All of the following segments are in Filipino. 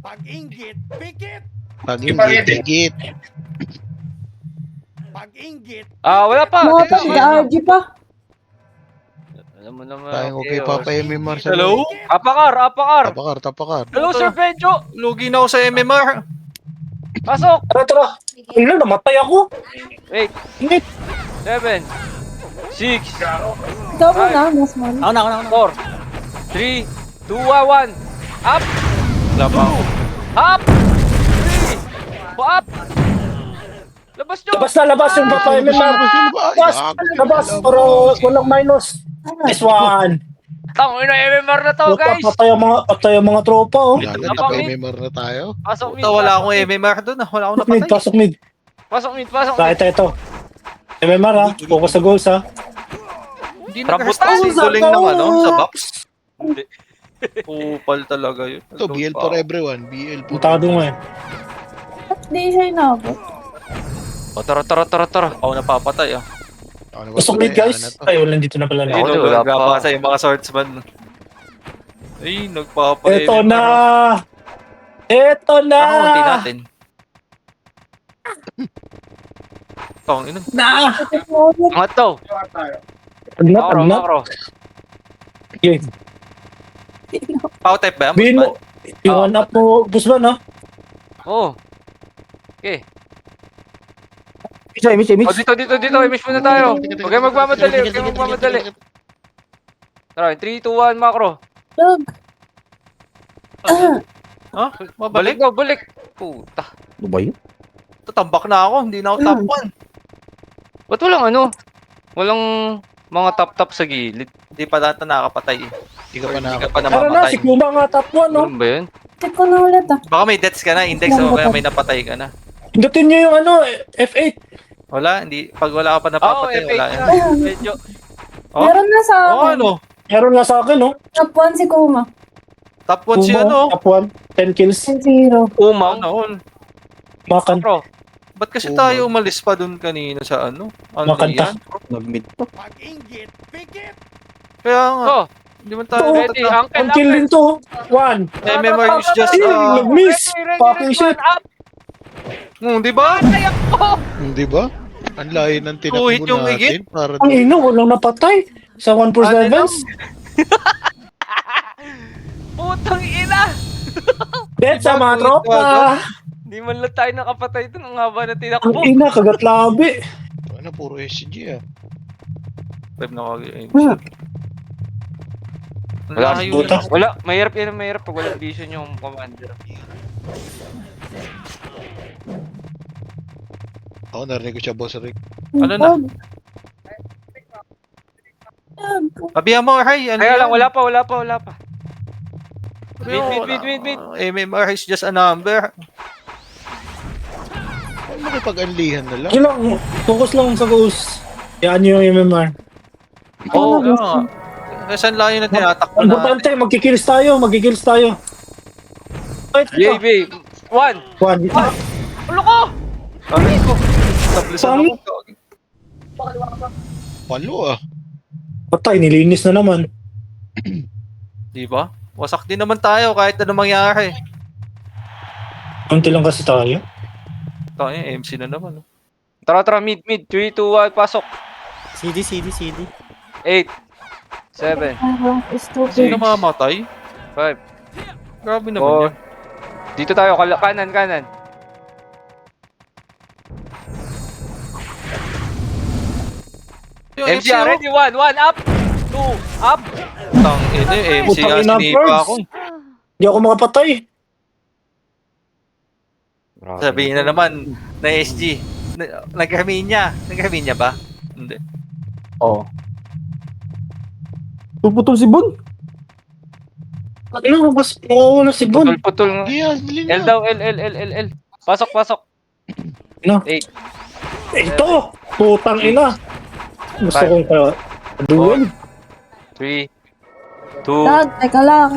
Pag-inggit, pikit! Pag-inggit, higit. Pag-inggit, Wala pa. Mga Dito, taga-RG pa. Alam mo naman. Tayong okay, Papa MMR sa Hello? loob. Apakar. Tapakar. Hello, Sir Benjo. Lugi na ako sa MMR. Pasok. Tara. Ano, namatay ako. 8, Init. 7, 6, Ikaw muna, mas man. 4, 3, 2, 1. Up. Wala pa ako. Up. 3. Up. Labas nyo. Labas yung Papa MMR. Labas. Pero walang minus. Nice one. Tangin na MMR na to, guys. Patay ang mga tropa, oh. Wala na, Apa, MMR na tayo. Pasok mid. Puta, wala akong MMR doon. Wala akong napatay. Pasok mid. Pasok mid. Pasok mid. Ito. MMR, ha. Focus sa goals, ha. Hindi Rambutan. nag-restart si Duling ng ano, sa box. Hindi. Kupal talaga yun. Ito, BL for everyone. BL for Puntado mo, eh. Hindi siya inabot. Tara. Ako napapatay ah. Pasok mid, guys. Ay, wala dito na pala. Ako, Ayun, wala pa. nagpapasa yung mga swordsman. Ay, nagpapay. Ito na! Ako, unti natin. Tong, ino. Na! Mga to. Makro. Agnat. Okay. Power type ba yan? Bihin mo. Yung one up mo, Busman, ha? Oh. Okay. Image. Dito. Image muna tayo. Huwag kayo magmamadali. Tara, 3, 2, 1, macro. Dog. Ha? Mabalik? Balik. Puta. Ano ba yun? Tatambak na ako. Hindi na ako top 1. Ba't walang mga tap sa gilid? Hindi pa data nakakapatay. Hindi ka pa Hindi ka nakakapatay. pa Tara na, namamatay. si Kuma nga top 1, no? Ano ba yun? Check ko na ulit ah. Baka may deaths ka na, index o kaya may napatay ka na. Hindutin nyo yung ano, F8. Wala, hindi. Pag wala ka pa napapatay, F8 wala. na. Medyo. Oh? Meron na sa Oo, akin. ano? Meron nga sa akin, no? Top 1 si Kuma. Top 1 si ano? Top 1. 10 kills. 0. Umaw. Ano? Makan. Macro. Ba't kasi tayo umalis pa dun kanina sa ano? Ano Makanta. yan? Nag-mid pa. Pag-inggit, pikit! Kaya nga, Oh, hindi man tayo ready. Uncle. Ang kill din to. 1. MMR is just, Nag-miss. Fucking shit. Up. di ba? Hindi ba? Ang layo ng tinakbo Tuhit yung natin. higit. Para Ang ino, walang napatay. Sa 1 for 7. Putang ina. Dead sa mga tropa. Di man lang tayo nakapatay dun. Ang haba na Ang tinakbo. ina, kagat labi. ano, puro SG ah. Wala na kag-aim. Wala. Layo na. Wala. Mahirap pag walang vision yung commander. Ako narinig ko siya, Boss Rick. Ano na? Sabihan mo, hi. Ano Kaya lang, yan? wala pa. Mid. MMR is just a number. Makipag-anlihan na lang. Yun lang, focus lang sa goals. Yan yung MMR. Oo, nga. Saan layo na tinatakbo Ang na? importante, magkikills tayo. Wait, JB. 1. 1. Ulo ko! Aray ko. Tablisan Saan? ako. Palo ah. Patay, nilinis na naman. Di ba? Wasak din naman tayo kahit ano mangyari. Kunti lang kasi tayo. Tayo, MC na naman. Oh. Tara, mid. 3, 2, 1, pasok. CD. 8, 7, Sino mamatay? 5, Grabe naman 4. yan. Dito tayo, kanan. Yung MC ready, 1, up, 2, up. Tang ina, MC Putang nga ina, sinipa birds. ako. Hindi ako makapatay. Sabihin na naman na SG. Nag-Herminia. Nag-Herminia ba? Hindi. Oo. Puputol si Bon. Ano, mas mawawala si Bon. Putol nga. Hindi ah, dali L na. daw, L. Pasok. Ano? 8, Ito! Putang ina! Gusto kong kaduin. 3, 2, Dad, teka lang.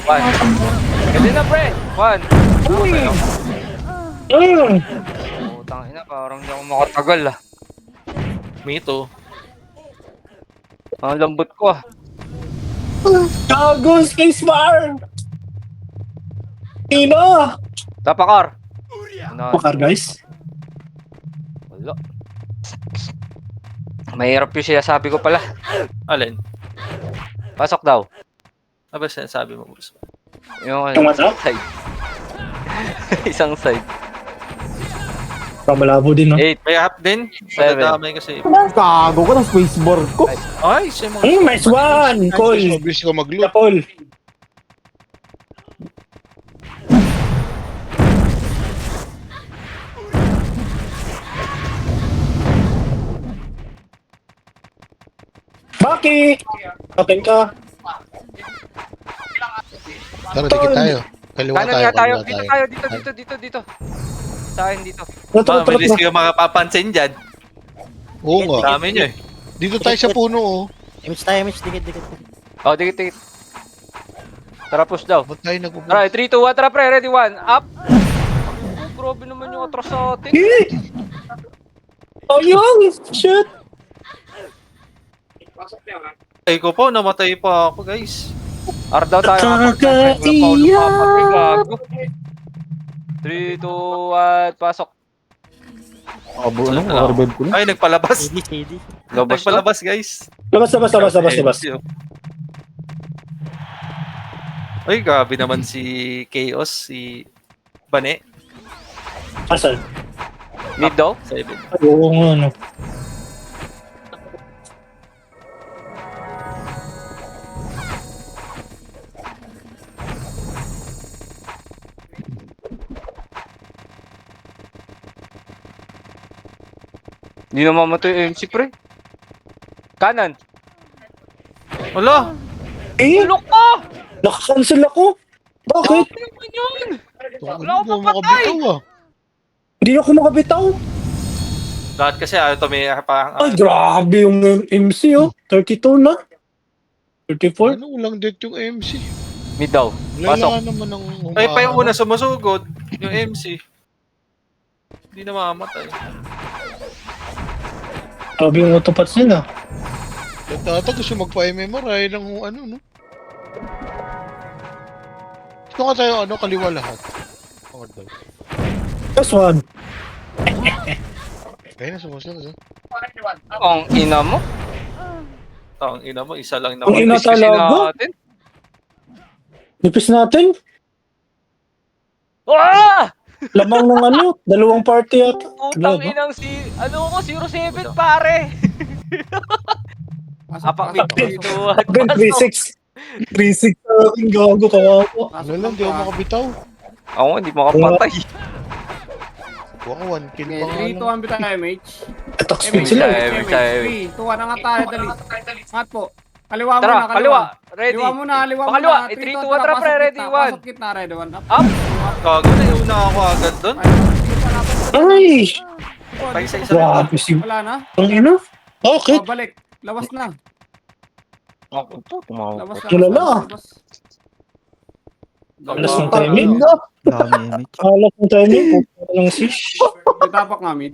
1. Galing na, pre. 1. Uy! Putang ina, parang hindi ako makatagal ah. Me too. Ang lambot ko ah. Gago! Spacebar! Ina! Tapakar. Pakar, guys. Wala. Mahirap yung sinasabi ko pala. Alin? Pasok daw. Ano ba sinasabi mo, boss? Yung Yung WhatsApp? side. Isang side. Pamalabo din, no? 8, May half din? 7. Madadamay kasi. Gago ko ng spacebar ko. Ay, siya mga... Nice one! Call! Mabilis ka mag-loot. Call! Baki! Akin ka. Tara, dikit tayo. Kaliwa Kanan tayo, nga tayo. kaliwa Dito tayo. tayo. Dito. Sa akin dito. Trot. Mabilis kayo makapapansin dyan. Oo nga. Dami nyo eh. Dito tayo sa puno, oh. Image tayo, image. Dikit. Oh, dikit. Tara, push daw. Ba't tayo nagpupunta? Tara, 3, 2, 1. Tara, pre. Ready, 1. Up. Oh, grabe naman yung atras sa atin. Ayong! Shit! Ay ko po, namatay pa ako, guys. R daw tayo. Kakaiyak. 3, 2, 1. Pasok. Abo, ano? Overbed ko na. Ay, nagpalabas. Lobos to. Nagpalabas, guys. Labas. Ay, grabe naman si Chaos, si Bane. Asan? Mid daw. 7. Oo nga, no. Hindi na mamatay yung MC, pre. Kanan. Wala! Tulok ko! Nakakancel ako. Bakit? Ano naman yun? Wala ako makabitaw, ah. Hindi ako makabitaw. Lahat kasi ayaw parang... Ay, grabe yung MC, oh. 32 na. 34. Ano, walang death yung MC. Mid daw. Pasok. Lala naman ng Ay, pa yung una sumusugod, yung MC. Hindi na mamamatay. Grabe yung autopats nila. Tata gusto magpa-MMRI ng ano, no? Gusto nga tayo, ano, kaliwa lahat. Order. That's one. Kaya na, sumusunod, eh. Ang ina mo. Tang ina mo, isa lang Ang naman. ina Kasi talaga. natin. Nipis natin. Ah! Lamang ng ano, dalawang party yata. Utang inang ano ko, 07 pare. Apak mid dito. Ben, 3-6. 3-6 sa akin, gago, kawawa. Ano lang, di ako makabitaw. Ako hindi makapatay. Waka, 1 kill pa nga 3, 2, lang. 1 tayo, MH. Attack speed MH sila. tayo. 3, 2, 1 na nga tayo, dali. Angat po. Kaliwa muna, Tara, kaliwa. Ready. Kaliwa muna, kaliwa muna. Pakaliwa. 3, 2, 1, tara pre. Ready, 1. Pasok kitna, ready, 1. Up. Up. Gago na yung una ako agad doon. Ay! Pa isa-isa lang. Grabe si... Wala na. Ang ina? Bakit? Balik. Lawas na. Ako to, tumawa. Lawas Wala na. labas. Alas ng timing. Dami image. Alas ng timing. Pupunta lang fish. May tapak nga, mid.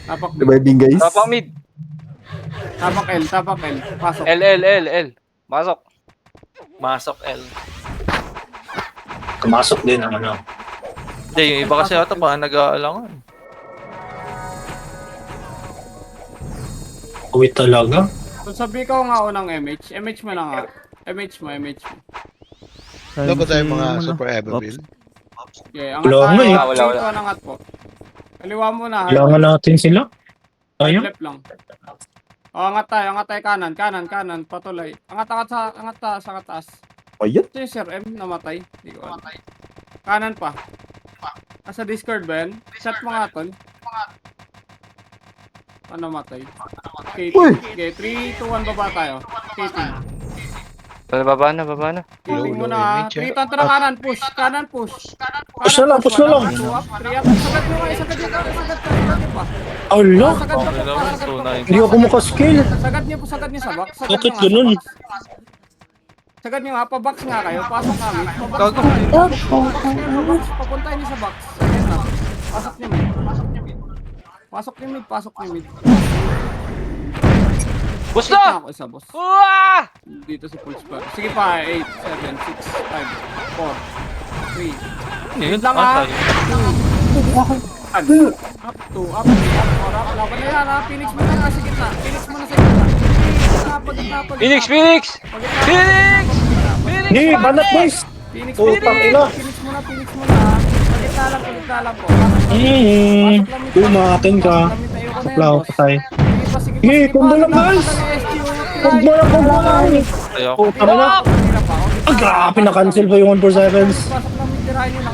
Tapak mid. Reviving guys. Tapang mid. Tapak L. Pasok. L. Masok. Masok L. Kamasok din ang ano. Hindi, yung iba kasi ata pa nag-aalangan. Uwi talaga. Kung sabi ko nga unang MH, MH mo na nga. MH mo. Wala ba tayo mga super Everville? Okay, Wala angat nga eh. tayo. Wala. Dito, angat po. Kaliwa muna. Kailangan natin sila. Ayun. Left lang. O, angat tayo kanan, patuloy. Angat sa taas. Ayun. Ito yung Sir M, namatay. Hindi ko alam. Kanan pa. Nasa Discord ba yan? Shot mo nga tol. Namatay. Okay, okay, 3, 2, 1, baba tayo. Skating. Baba na. Skating Low, muna low ha. image, 3 tara kanan, push. Push na lang. 3 up. Sagad nyo nga, sagad nyo pa. Allah. Sagad nyo Okay naman, pa. 2-9. Hindi ako makaskill. Sagad nyo sa box. Bakit ganun? Sagad nyo nga, pa-box nga kayo. Pasok kami. Pa-box Gago. nga kayo. Pa-box. Papuntahin nyo sa box. Ayun na. Pasok nyo mid. Pasok nyo mid. Boss Kita na! ako isa, boss. Uwa! Dito sa pulse bar. Sige pa, 8, 7, 6, 5, 4, Ano yun? Lang, Ah, ah. tayo. Up, 2, up, 3, up, 4, up. Laban na yan, ha? Phoenix mo na sa gitna. Phoenix mo na sa gitna. Pagitna. Phoenix! Phoenix! Phoenix! Phoenix! Hindi, banat boys. Phoenix, Putang ina. Phoenix mo na, ha? Pagitna lang po. Tumakin ka. Laok tayo. Sige, kumbo lang guys. Kumbo lang. Tayo ako. Puta na. Ang grabe na-cancel pa yung 1 for 7s. Pasok lang,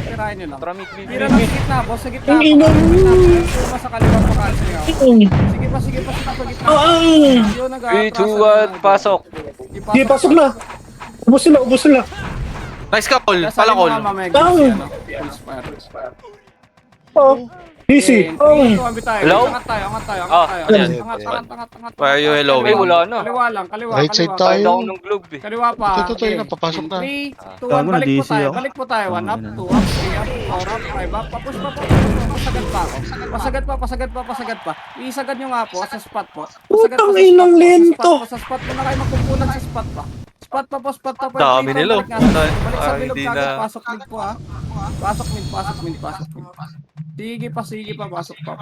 tirahin nyo lang. Tramit, Tira na sa gitna, boss, sa gitna. Ang ina. Tuma sa kaliwa pa cancel nga. Sige pa, sa gitna. Yun, 3, 2, 1, pasok. Sige, pasok na. Ubus sila. Nice ka, Col. Pala, Col. Oh, easy. Hello? Angat tayo. ayan. Angat. Where are you? Hello. Ay, wala na. Kaliwa. Right side Kahit tayo. ako ng globe eh. Kaliwa pa. Ito, na, papasok na. 3, 2, 1, Gago, balik po tayo. 1 up, 2 up, 3 up, 4 up, 5 up. Papush pa. Pasagad pa. Isagad nyo nga po sa spot po. Putang inang lento. Sa spot mo na kayo magkumpulan sa spot pa. Spot pa. Dami nila, oh. Balik sa bilog Hindi kagad. na. Pasok mid po, ha. Pasok mid. Sige pa, pasok pa.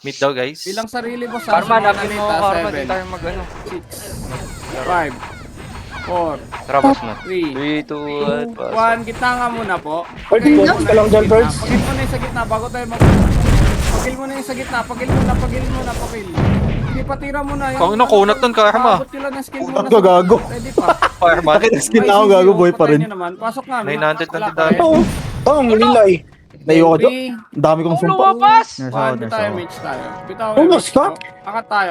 Meet daw, guys. Bilang sarili mo sa Karma, mga napin mo, nalita, Karma. Di 7, tayo mag-ano. 6, 5, 4, Trabas na. 3, 3, 2, 1, pasok. 1, gitna nga muna po. Birds, focus ka lang dyan, birds. Pagil mo na yung sa gitna bago tayo Pagil mo na yung sa gitna. Pagil. Hindi, patira mo na. Kung ina, kunat nun, Karma. Paabot nila ng skill mo Kunat na ka, sa- gago. Ready pa. Fireman. Bakit skin na ako gago, boy pa rin. Patayin nyo naman. Pasok nga. 900 wala na tayo. kaya. Ang lilay. Naiyo ko dyan. 3, Ang dami kong sumpa. Lumabas! One, tayo, Mitch tayo. Bitaw Umas ka? Angat tayo.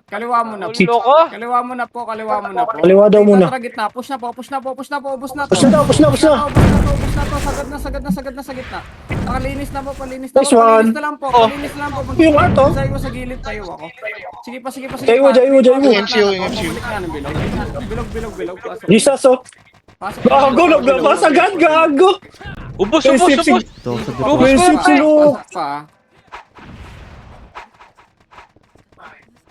Kaliwa mo na. Ulo ko? Kaliwa mo na po. Kaliwa daw muna. Tara, gitna. Push na po. Ubus na to. Push na. Sagad na sa gitna. Nakalinis na po. Palinis Nice one. Palinis na lang po. Yung ato? Sayo ko sa gilid tayo ako. Sige pa. Jayo. MCU. Bilog. Pasok. Jesus, oh. Gago, naglabas agad, gago. Ubus! Ito, sa Pasok Basic silo. pa.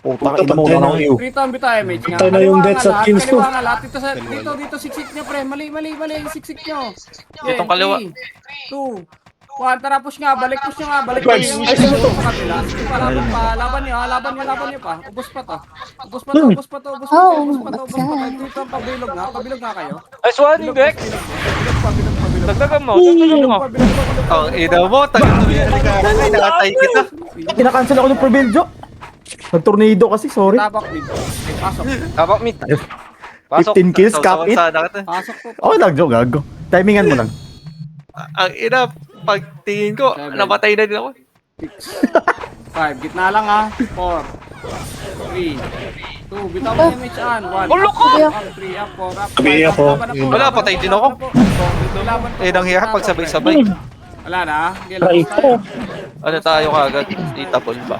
Putang ina mo na ng iyo. Rito ang bitaw, mate. Nga. Tayo na yung deaths at kills ko. Kaliwa nga lahat. Dito, siksik nyo, pre. Mali. Siksik nyo. Itong kaliwa. 2, 1, tara, push nga. Balik nyo nga. Guys, Yung ay, sino to? sa kabila. Sige pa, laban nyo pa. Ubus pa to. Oh, Dito ang pabilog nga kayo. Ay, Swan, yung Bex! Dagdagan mo. Ang ina mo, tagal-tuloy. Nakatay kita. Kinakancel ako ng Prevail joke. Nag-tornado kasi, sorry. Tabak mid. Pasok. Tapak meet. Pasok. 15 kills, cap it. Sana kita. Pasok po. Okay lang, joke, gago. Timingan mo lang. Ang ina, pagtingin ko, namatay na din ako. 5, gitna lang ha. 4, 3, 2, bitaw mo yung Mitch an. 1, Ulo ko! 3, up, 4, up. Sabi ako. Wala, patay din ako. Eh, nang hirap pag sabay-sabay. Wala na. Try ko. Ano tayo kagad? Itapol ba?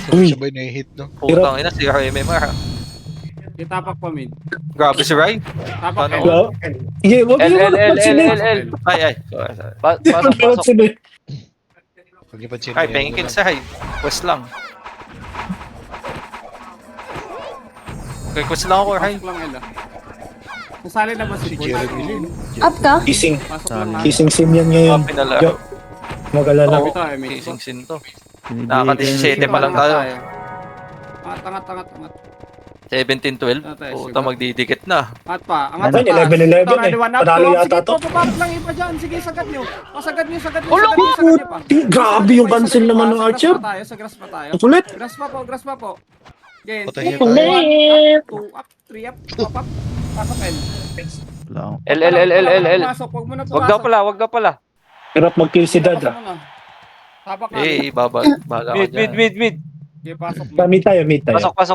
Sabay na hit, no? Putang ina, si MMR ha. Itapak pa mid. Grabe si Rai. Tapak Ano? L. Hello? Yeah, wag L, niyo L, L, L, magpansin L, L. Ay. Sorry. Pasok. Ay, pengin kin sa high. Quest lang. Okay, quest lang ako, high. Pasok lang L. Nasali na ba si Si Paul? Jeremy Lin. Up ka? Kissing. Pasok lang ha. Kissing sim yan ngayon. Pinala. Yo, mag-alala. Oo. Bitaw Mitch. Kissing sin to. Nakaka-17 pa lang tayo. Angat. 17-12. Puta, magdidikit na. At pa. Ano, Angat pa. 11-11 eh. Ready, 1 up, Panalo 2 up. yata Sige, to. papapap lang iba dyan. Sige, sagad nyo. Pasagad nyo. Ulo ko! pa. Grabe yung cancel naman ng Archer. Sa grass pa tayo. Ang kulit. Grass pa po. Again, Patay 2 niya tayo. up, 3 up, 4 up. Pasok L. L. Pasok, huwag mo na Wag daw pala. Hirap mag-kill si Dad, ah. Tapak na. Eh, baba. Bahala ka dyan. Mid. Okay, pasok mo. Meet tayo.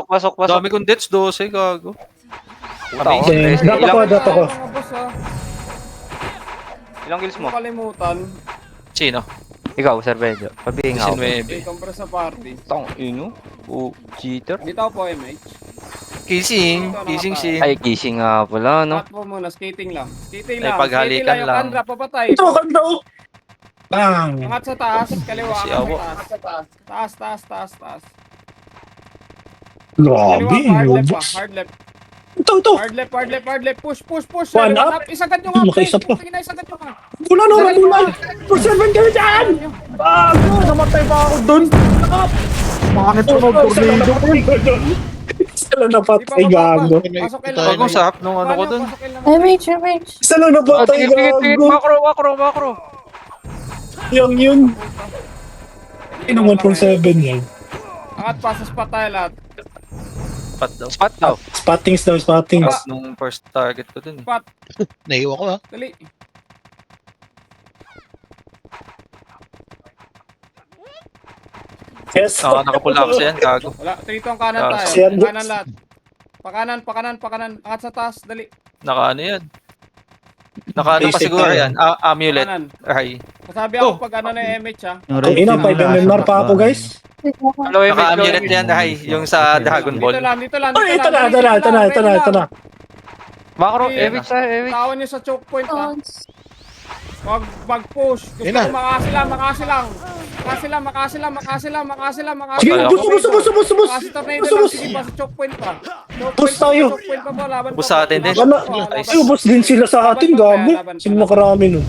Pasok. Dami kong deaths, 12, gago. Puta ko. Eh, drop ako. Mga boss, ah. Ilang kills mo? Huwag kalimutan. Sino? Ikaw, Sir Benjo. Pabihin nga ako. 19. Okay, compress sa party. Tang ino. Cheater. Dito po, MH. Kissing sin. Ay, kissing nga pala, no? Cut po muna, skating lang. Ay, Skating lang. paghalikan Skating yung lang. Kandra, papatay. Ito, kanda, oh. Bang. Angat sa taas, kaliwa. Si Angat Awo. sa taas. Taas. Grabe, Kaliwa pa, hard left pa. lobos. Hard left. Ito. Hard left. Push. One One up. Isagad nyo nga, Makaisa pre. pa. Tingin na, isagad nyo nga. Wala na, wala. For 7 kayo dyan! Bago! Namatay pa ako dun! Bakit ko tornado? Isa lang Di pa napatay, gago. Pasok L. Bagong sarap nung ano ko dun. Pasok L naman. Ay, mage. Isa lang Oh, napatay, tigil. gago. Macro. Yung yun. Ay naman for 7 yan. Angat pa sa spot tayo lahat. Pat daw. Spot daw. Spottings daw, spottings. Tapos nung first target ko dun. Spot. Naiiwan ko ha. Dali. Yes. Nakapula ako yan, gago. Wala. Trito ang kanan tayo. Siyan. Kanan lahat. Pakanan. Angat sa taas. Dali. Naka ano yan? Naka ano pa Basic siguro tayo. yan? Amulet. Kanan. Ay. Kasabi ako pag ano na yung MH ha. Ang ina, 5 MMR pa ako, guys. Naka amulet yan, ay. Yung sa Dragon Dito Ball. lang. Ay, ito na. Macro, Okay. Evich tayo, Evich. Tawan nyo sa choke point ha. Wag mag-push. Gusto Yun na. ko makasilang. Sige, bus. Kasi tornado lang. Sige pa sa choke point pa. Bus tayo. Choke point pa po. Laban Bus sa atin din. Ay, ubos din sila sa atin, gago. Sino nakarami nun?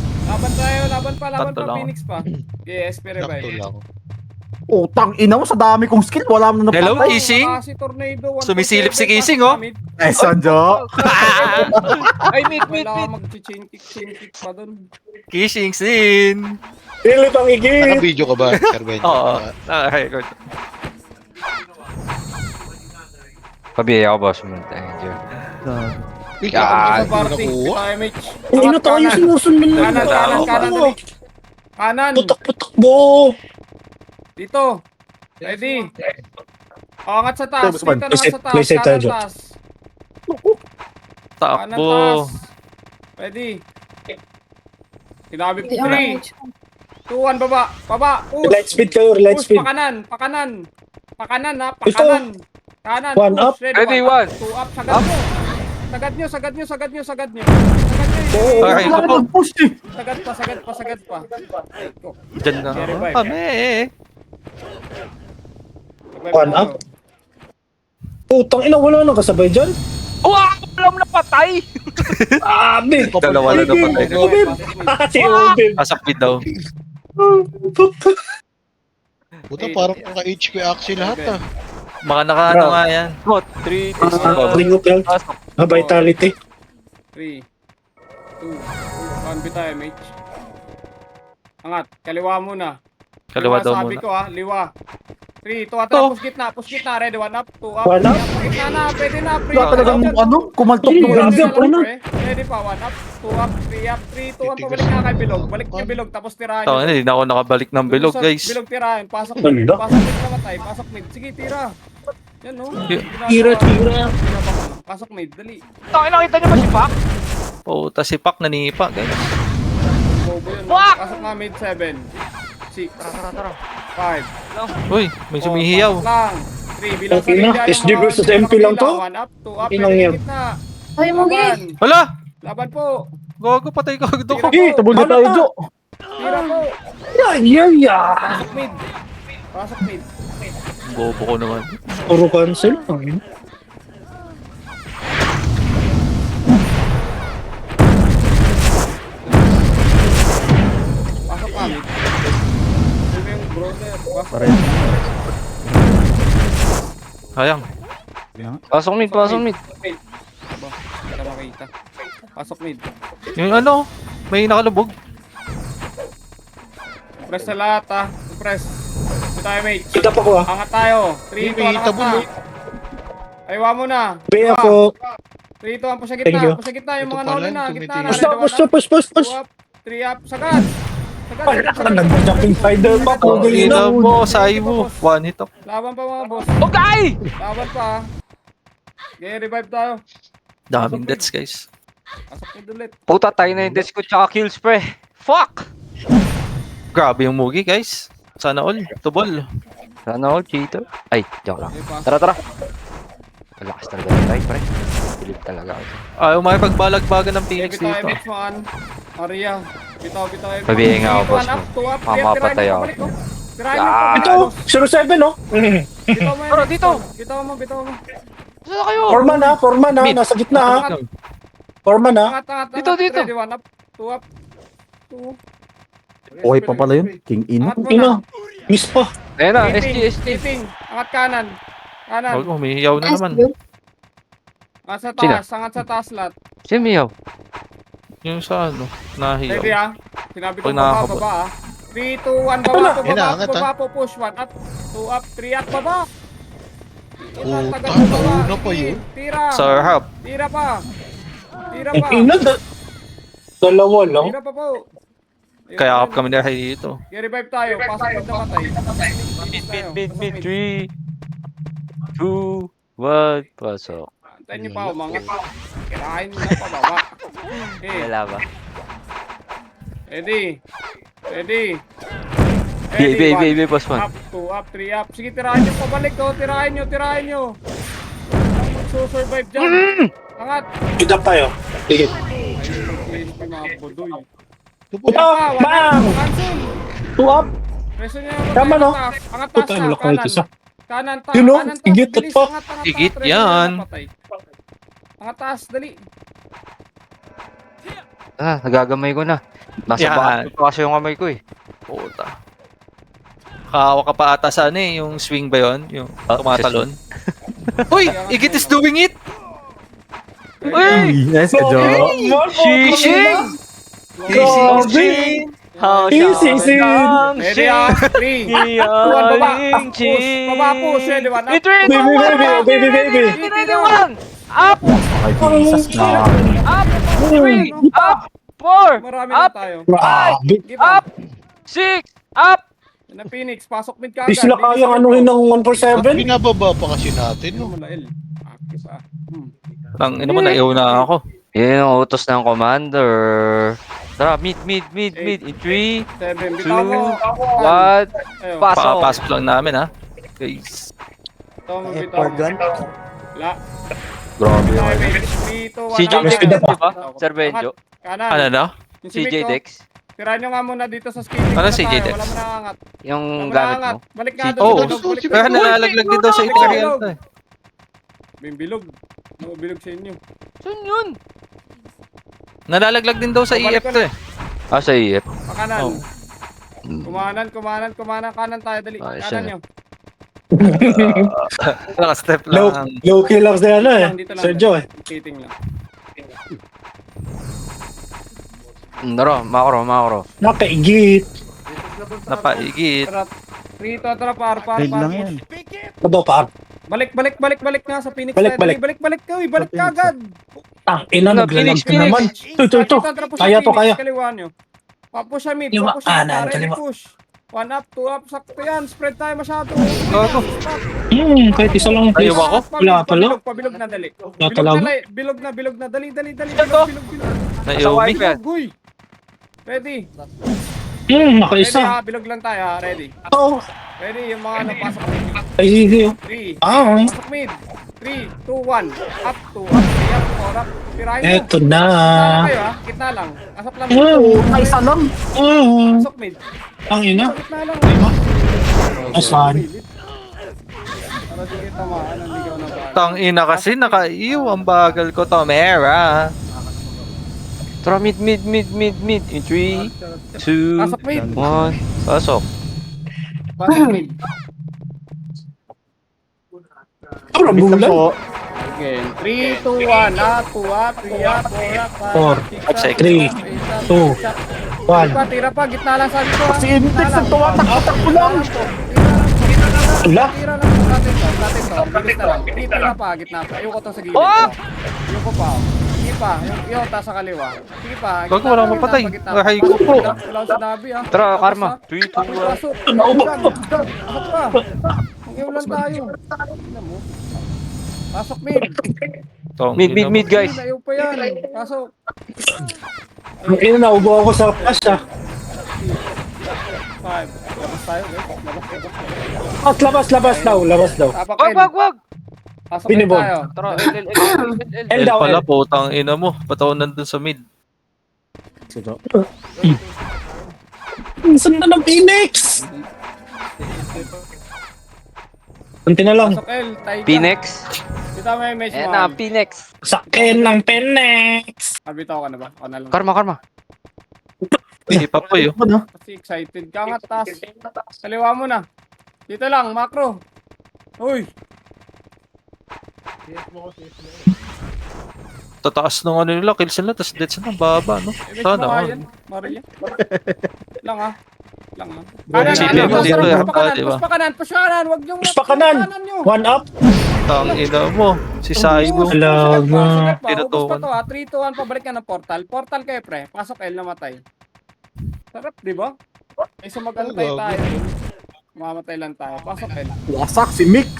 Laban pa. Tatlo lang. Phoenix pa. Yes, pero ba. Sakto lang. Utang ina mo, sa dami kong skill, wala mo na Hello, napatay. Kissing? Kasi tornado. Sumisilip si Kissing, oh. Ay, Sanjo. Ay, meet. Wala ka mag-chinkik pa dun. Kissing sin. Pilit ang igit. Naka-video ka ba, Sir Ben? Oo. Naka-record. Pabiyay ako, boss. Thank you. Wait, Sa ako party. nakuha. Tayo, Mitch. Hindi na tayo sinusunod na. Kanan. Dali. Kanan. Putak-putakbo. Dito. Ready. O, angat sa taas. Play Dito, angat sa taas. safe tayo, Kanan Joe. taas. Kanan Takbo. taas. Ready. Sinabi ko 3, 2, 1, baba. Push. Light speed kayo, light Push, speed. pakanan ha. Kanan. Ito. Kanan. One push. up. Ready, one. 2 up. Sagad nyo. Oo. Okay, Wala ko po. nang push eh. Sagad pa. Diyan na. Revive. Kami. One up. Putang ina, wala nang kasabay dyan. Wow! Walang napatay! Abi. Dalawa na napatay. Ubib. Si Ubib. Asak mid daw. Puta, parang naka-HP Axie lahat ah. Mga naka-ano nga yan. What? 3, 2, Ring of health. Vitality. 3, 2, 1, tayo, mate. Angat, kaliwa muna. Kaliwa daw Sabi muna. ko ha, liwa. 3, 2, To. push gitna, ready, 1 up, 2 up. One up. Gitna na, pwede na, pre. Wala talagang ano, kumaltok Hindi, ng grabe. Ranger. Ano? Ready pa, 1 up, 2 up, 3 up, 3, 2, 1, pabalik nga kay Bilog. Balik niyo Bilog, tapos tirahan Tawa na, hindi na ako nakabalik ng bilog, guys. Bilog tirahan, pasok Ganda. mid, namatay, pasok mid. Sige, tira. Yan no. Tira. Pasok mid, dali. Tayo nakita niyo ba si Pak? Puta si Pak nanipa, guys. Bobo yun. Fuck! Pasok nga mid 7, 6, Tara. 5, Uy, may sumihiyaw. lang. 3, bilang Okay na, SD versus MP lang to? 1 up, 2 up, Ilang yan? gitna. Ay, Mugi. Laban. Hala! Laban po. Gago, patay ka agad ako. Eh, Tabol na tayo, Jo. Tira po. Yeah. Pasok mid. Pasok mid. Bobo ko naman. Puro cancel. Ay, Pasok ka mid. Sino yung brother? Pasok. Sayang. Pasok mid. Aba, hindi ka makita. Pasok mid. Yung ano, may nakalubog. Press sa lahat ha. Press. Ito tayo mate. kita pa ko ah. Angat tayo. 3, 2, 1, angat na. Aywa mo na. Be ako. 3, 2, 1, push sa Thank you. gitna. Push sa gitna. Yung Ito mga pala, noli na. Gitna na. tumitingin. Push. 2 up. 3 up. Sagad. Wala ka nag-jumping spider pa. Oh, Pugay ina na. mo, Saibu. One hit up. Laban pa mga boss. Okay! Laban pa ha. Okay, revive tayo. Daming deaths, guys. Pasok mid ulit. Puta, tayo na yung desk ko tsaka kills, pre. Fuck! Grabe yung Mugi, guys. Sana all. Tubol. Sana all, cheater. Ay, joke lang. Okay, pasok. Tara. Malakas talaga yung tayo, pre. Bilib talaga ako. Ayaw makipagbalag-bagan ng Phoenix Bitaw dito. MX man. Aria. Bitaw. Pabihin nga ako, boss. 1 up, 2 up. Mamapatay ako. Tirahin mo Ah. pa. Ito, 07 no? Bitaw mo Tara, dito. Bitaw mo. Saan kayo? Foreman ha, nasa gitna ha. Foreman ha. Angat. Dito. Ready, 1 up, 2 up. 2. Okay pa pala yun. King Ina. Angat mo Ino, na. miss pa. Ayan na, Keeping, SG. keeping. Angat kanan. Kanan. Oh, humihiyaw na naman. Angat sa taas lahat. Sino miyaw? Yung sa ano, nahiyaw. Ready ah. Sinabi ko Pag nakakabot. baba ah. 3, 2, 1, baba po, Ayun na, angat, baba po, push. 1 up, 2 up, 3 up, baba. Puta, nauna pa yun. Tira. Sir Hub. Tira pa. Tira Ang pa. ina, dalawa lang. Tira pa po. Kaya up kami dahil dito. I-revive tayo. Pasok pag namatay. Mid. 3, 2, 1, pasok. Antayin niyo pa umangat. Kirahin mo na pababa. Okay. Wala ba? Ready. Baby, boss man. Up, 2 up, 3 up. Sige, tirahin nyo pabalik ko. Tirahin nyo. Magsusurvive dyan. Angat. Good up tayo. Sige. Please, mga budoy. Puta, bang! Cancel. 2 up. Preso nyo. Tama, no? Angat taas Puta, na. wala ko ito isa. Kanan taas. Yun, no? Kanan taas. Igit Bilis, pa. angat. Igit Preso nyo yan. napatay. Angat taas, dali. Nagagamay ko na. Nasa Yan. back pa kasi yung kamay ko eh. Puta. Kawa ka pa ata sa ano eh, yung swing ba yun? Yung tumatalon. Uy! Igit is doing it! Uy! Yes, ka, Jo. Shishing! Easy, easy. Ready ah. 3. 2, 1, baba. Push. Baba, push. Ready, 1 up. Baby. Up! Ay, Jesus na. Up! 3! Up! 4! Marami Up! na tayo. Grabe. Give Up! 6! Up! Yan ang Phoenix. Pasok mid ka Di sila kayang anuhin ng 147. Binababa pa kasi natin, no? L. Akis ah. Tang ina mo, naiyaw na ako. Yan ang utos ng commander. Tara, mid. In 3, 7. 2, 1, Ayun. pasok. Papasok lang namin ha. Guys. Ito mo bitaw. Wala. Grabe. 3, 2, 1. Si Joe Mas Dex, pida pa. di ba? Sir Benjo. Kanan. Ano na? Yung Si J Mick, oh. Dex. Tirahan nyo nga muna dito sa skating. Ano Wala si tayo, J-Dex? Wala mo nakangat. Yung Wala mo gamit nakangat. mo. Balik nga Si- doon. Oh, bilog, balik kaya doon. nalalaglag din daw sa experience eh. Bilog. Bilog sa inyo. Saan yun? Nalalaglag din daw sa EF to eh. Sa EF. Pakanan. Oh. Kumanan. Kanan tayo. Dali. Ayos Kanan yan. nyo. Naka-step Low, lang. low kill lang sa ano eh. Dito lang. Sergio eh. Skating lang. Tara, makro. Nakaigit. Napaigit. Tara. Rito, tara, par. Ano pa? Balik nga sa Phoenix. Balik. Balik ka agad. Ina, naglalag ka naman. Ito. Kaya. Kaliwa nyo. Papush sa mid. Kaliwa, Papush sa mid. kanan, Ready, kaliwa. push. 1 up, 2 up. Sakto yan. Spread tayo masyado. Gago. Kahit isa lang Ayaw ako? Wala pala. Pabilog na, dali. talaga? Bilog na. Dali. Ito. Bilog. Naiyaw me. Guy. Ready. Nakaisa. Ready ha. Bilog lang tayo ha. Ready. Oo. Ready. Yung mga napasok mid. Ay, sige. 3. Ah, Pasok mid. 3, 2, 1. Up, 2 up. 3 up, 4 up. Tirahin nyo. eto na. Kitna lang kayo ha. Kitna lang. Asap lang. Isa lang. Pasok mid. Ang ina. Kitna lang. Asan? Para sige tamaan. Ang ligaw na ba? Tang ina kasi nakaiyaw ang bagal ko to, Mera. Tara, mid. In 3, 2, Pasok mid. 1, pasok. Pasok mid. Sobrang bulan. Again. 3, 2, 1. Up, 2 up, 3 up, 4 up, 5 up, 6 up, 3, 2, 1. Tira pa, gitna lang sabi ko. Si Intex ang tumatakbo lang. Wala. Tira lang po natin to. Bilis na lang. Tira pa, gitna pa. Ayoko to sa gilid. Ayoko pa. Sige pa. Yung ta sa kaliwa. Sige pa. Bago walang mapatay. Rahay ko po. Wala akong sinabi ah. Tara, Karma. 3, 2, 1. Pasok. Asap pa. Ang iulan tayo. Tingnan mo. Pasok mid. Tang Mid, ina mo. guys. Ayaw pa yan. Pasok. Ang ina, naubo ako sa flash ah. 5. Labas tayo guys. Labas daw. Tapakin. Wag. Pasok Binibog. tayo. Tara, L. L pala po, tang ina mo. Pataw nandun sa mid. Saan na ng Phoenix? Kunti na lang. Pasok L. Tayo. Phoenix. Bitaw mo yung image Ayan mo. na, Han. Phoenix. Sakin ng Penex. Bitaw ka na ba? O na lang. Karma. Hindi pa po yun. Ano? Kasi excited ka nga, taas. Kaliwa mo na. Dito lang, macro. Uy. Tataas nung ano nila, kills nila, tapos deaths na, baba, no? Image Sana, mo nga oh. yan, Maria. Lang ah. Lang ah. Isipin mo dito, diba? Push pa kanan, push pa kanan. Wag niyong Push pa kanan. nyo. One up. Tang ina mo, si Saibo. Alam mo. Ubus pa Tinutukan. to ah. 3, 2, 1, pabalik ka ng portal. Portal kayo pre. Pasok L, namatay. Sarap, di ba? Ay, sumagantay Oo, tayo. Mamatay lang tayo. Pasok L. Wasak si Mick.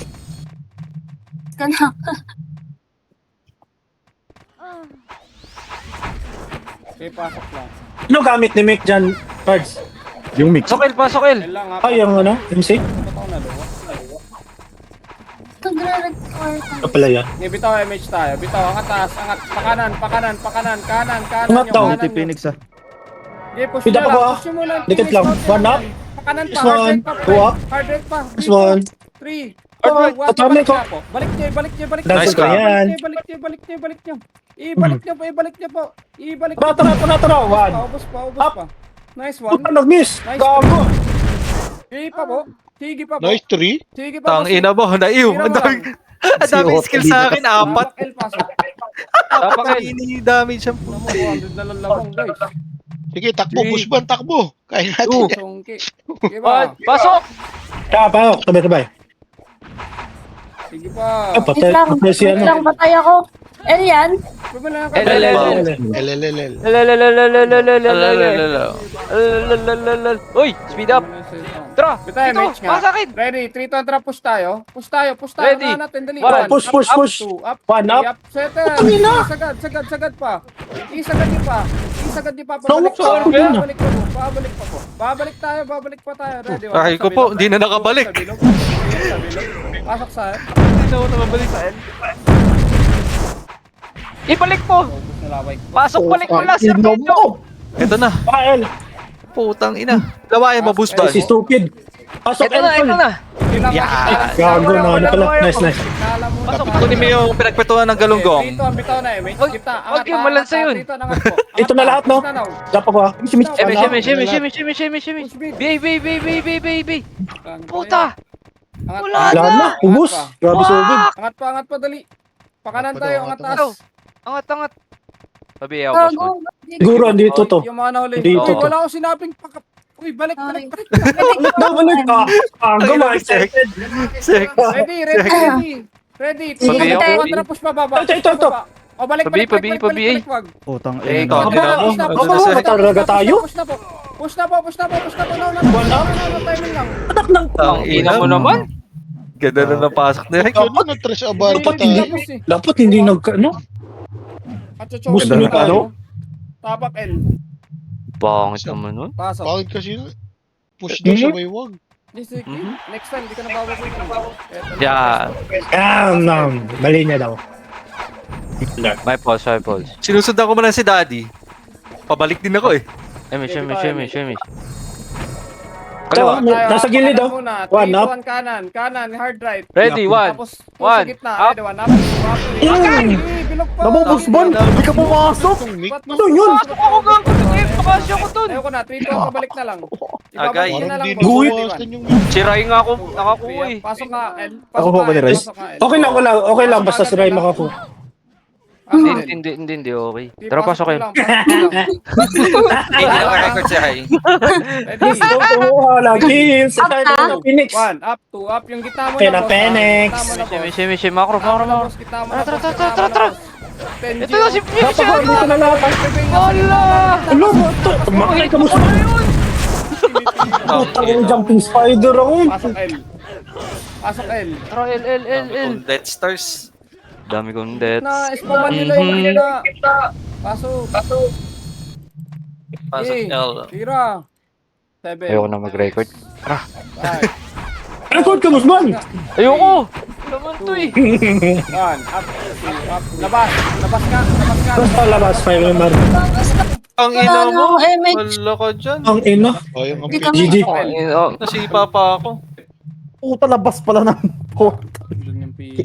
Okay, pasok lang. Ano gamit ni Mick dyan, Cards? Yung Mick. Pasok L. L lang ah. Ay, yung ano, MC? Totoo na luwa. Ano pala yan? Okay, bitaw MH tayo. Bitaw, angat taas, angat. Pakanan. Kanan. Angat daw. kanan nyo. Phoenix ah. Okay, push Pida nyo pa lang. ko, ah. Push nyo muna. Dikit lang. One up. Pakanan pa. This Hard one. rate pa. Two up. Hard rate pa. This one. 3. Oh, tatami ko. Balik nyo. Nice ka. yan. Ibalik nyo. Ibalik nyo po. Tara. One. Ubus pa. Up. Nice one. Puta, nag-miss. Nice. Gago. Sige pa po. Sige pa po. Nice 3. Sige pa po. Tang ina mo, naiw. Tira Ang mo dami, ang dami skill sa akin, apat. L pasok. Pasok L. Ini-damage siya po. Namu, 100 na lang lamang guys. Sige, takbo, Busban, takbo. Kaya natin yan. Songki. Sige pa. Pasok! Tapa, sabay-sabay. Sige pa. Ah, patay si ano. Lang patay ako. Elian? Bumala ka. Uy, speed up. Tara, Bitay, dito, match nga. pasakin. Ready, 3 to tara, push tayo. Push tayo. Ready. Unahan natin, dali. One. Push. Two, up. One up. Setter. Putang ina. Sagad pa. Isagad niyo pa. Tawag ka ako dun, ah. Babalik pa tayo. Ready. Aray ko po, hindi na nakabalik. Sa bilog. Pasok sa Hindi na ako nakabalik sa end. Ibalik mo. Ubus na laway. Pasok, balik mo lang, sir. Ito na, Pael. putang ina. Lawayan mo, Busban. Si stupid. Pasok Ito na. Gago na, ano pala. Nice. Pasok, Kunin mo yung pinagpetuhan ng galunggong. Dito, ang bitaw na eh. May Wag- kita. wag yung malansa yun. Dito, angat po. Ito na lahat, no? Dapat ko ah. Shimmy. Push mid. Baby. Puta. Angat Wala pa. Wala na, ubus. Grabe subig. Angat pa, dali. Pakanan tayo, angat taas. Angat. Sabi ako, boss. Gago. Siguro, andito to. Yung mga nahuli. Dito Uy, to. wala akong sinabing Uy, balik. Balik ka. Gago na, excited. Ready. Sabi Tingnan ako. mo, kontra push pa baba. Ito. O, balik. Pabi. Wag. Putang Eh, ina. ikaw, Aba, ina mo. talaga tayo? Push na po. Timing lang. Anak ng... Tang Ina mo naman. Ganda na napasok na. Ano na tres abar pa Dapat hindi. tayo? Dapat hindi ano? Gusto Gusto nyo pa, no? Tapak L. Bangit naman nun. Pasok. Bakit kasi push daw sa may wag? Sige. Mhm. Next time, di ka na babago. Yan. Mali niya daw. May pause. Sinusundan ko mo lang si Daddy. Pabalik din ako eh. Shimmy. Ito, nasa gilid daw. One up. Kanan, hard right. Ready, one. Tapos, One, sa gitna. up. Ready, one up. Bilog pa. Namo, Busban! Hindi ka pumasok! Ano yun? Ako gago. Pakasya ko dun. Ayoko na, 3-2, pabalik na lang. Agay. Ibabalik nyo na Parang lang. di Guhit. nabawasan yung Siray nga ako. Nakakuha eh. Pasok nga, L. Ako po ba ni Rice? Okay lang. Basta si Ray makaku. Hindi. Okay. Tara, pasok kayo. Hindi na record si Hay. Ready? Oo, lagi. Sa tayo ng Phoenix. One, up, two, up. Yung gitna mo Kaya na, boss, Phoenix. Gitna mo na, boss. Shimmy. Macro. Gitna mo na, boss. Tara. Ito na si Finish. Dito na lahat. Ano? Tumakay ka mo sa... Ang jumping spider ako. Pasok L. Tara, L. Death Stars. Dami kong deaths. Na, spaman nila yung gitna. Pasok. Pasok L. Tira. 7. Ayoko na mag-record. Record ka, Busban! Ayoko! Naman to eh. 1, up, 2, up. Labas ka. Basta labas, 5 member. Ang ina mo. MH. Wala ka dyan. Ang ina. Oh, yung Hindi kami. GG. Nasipa pa ako. Puta, labas pala ng portal. Doon yung P.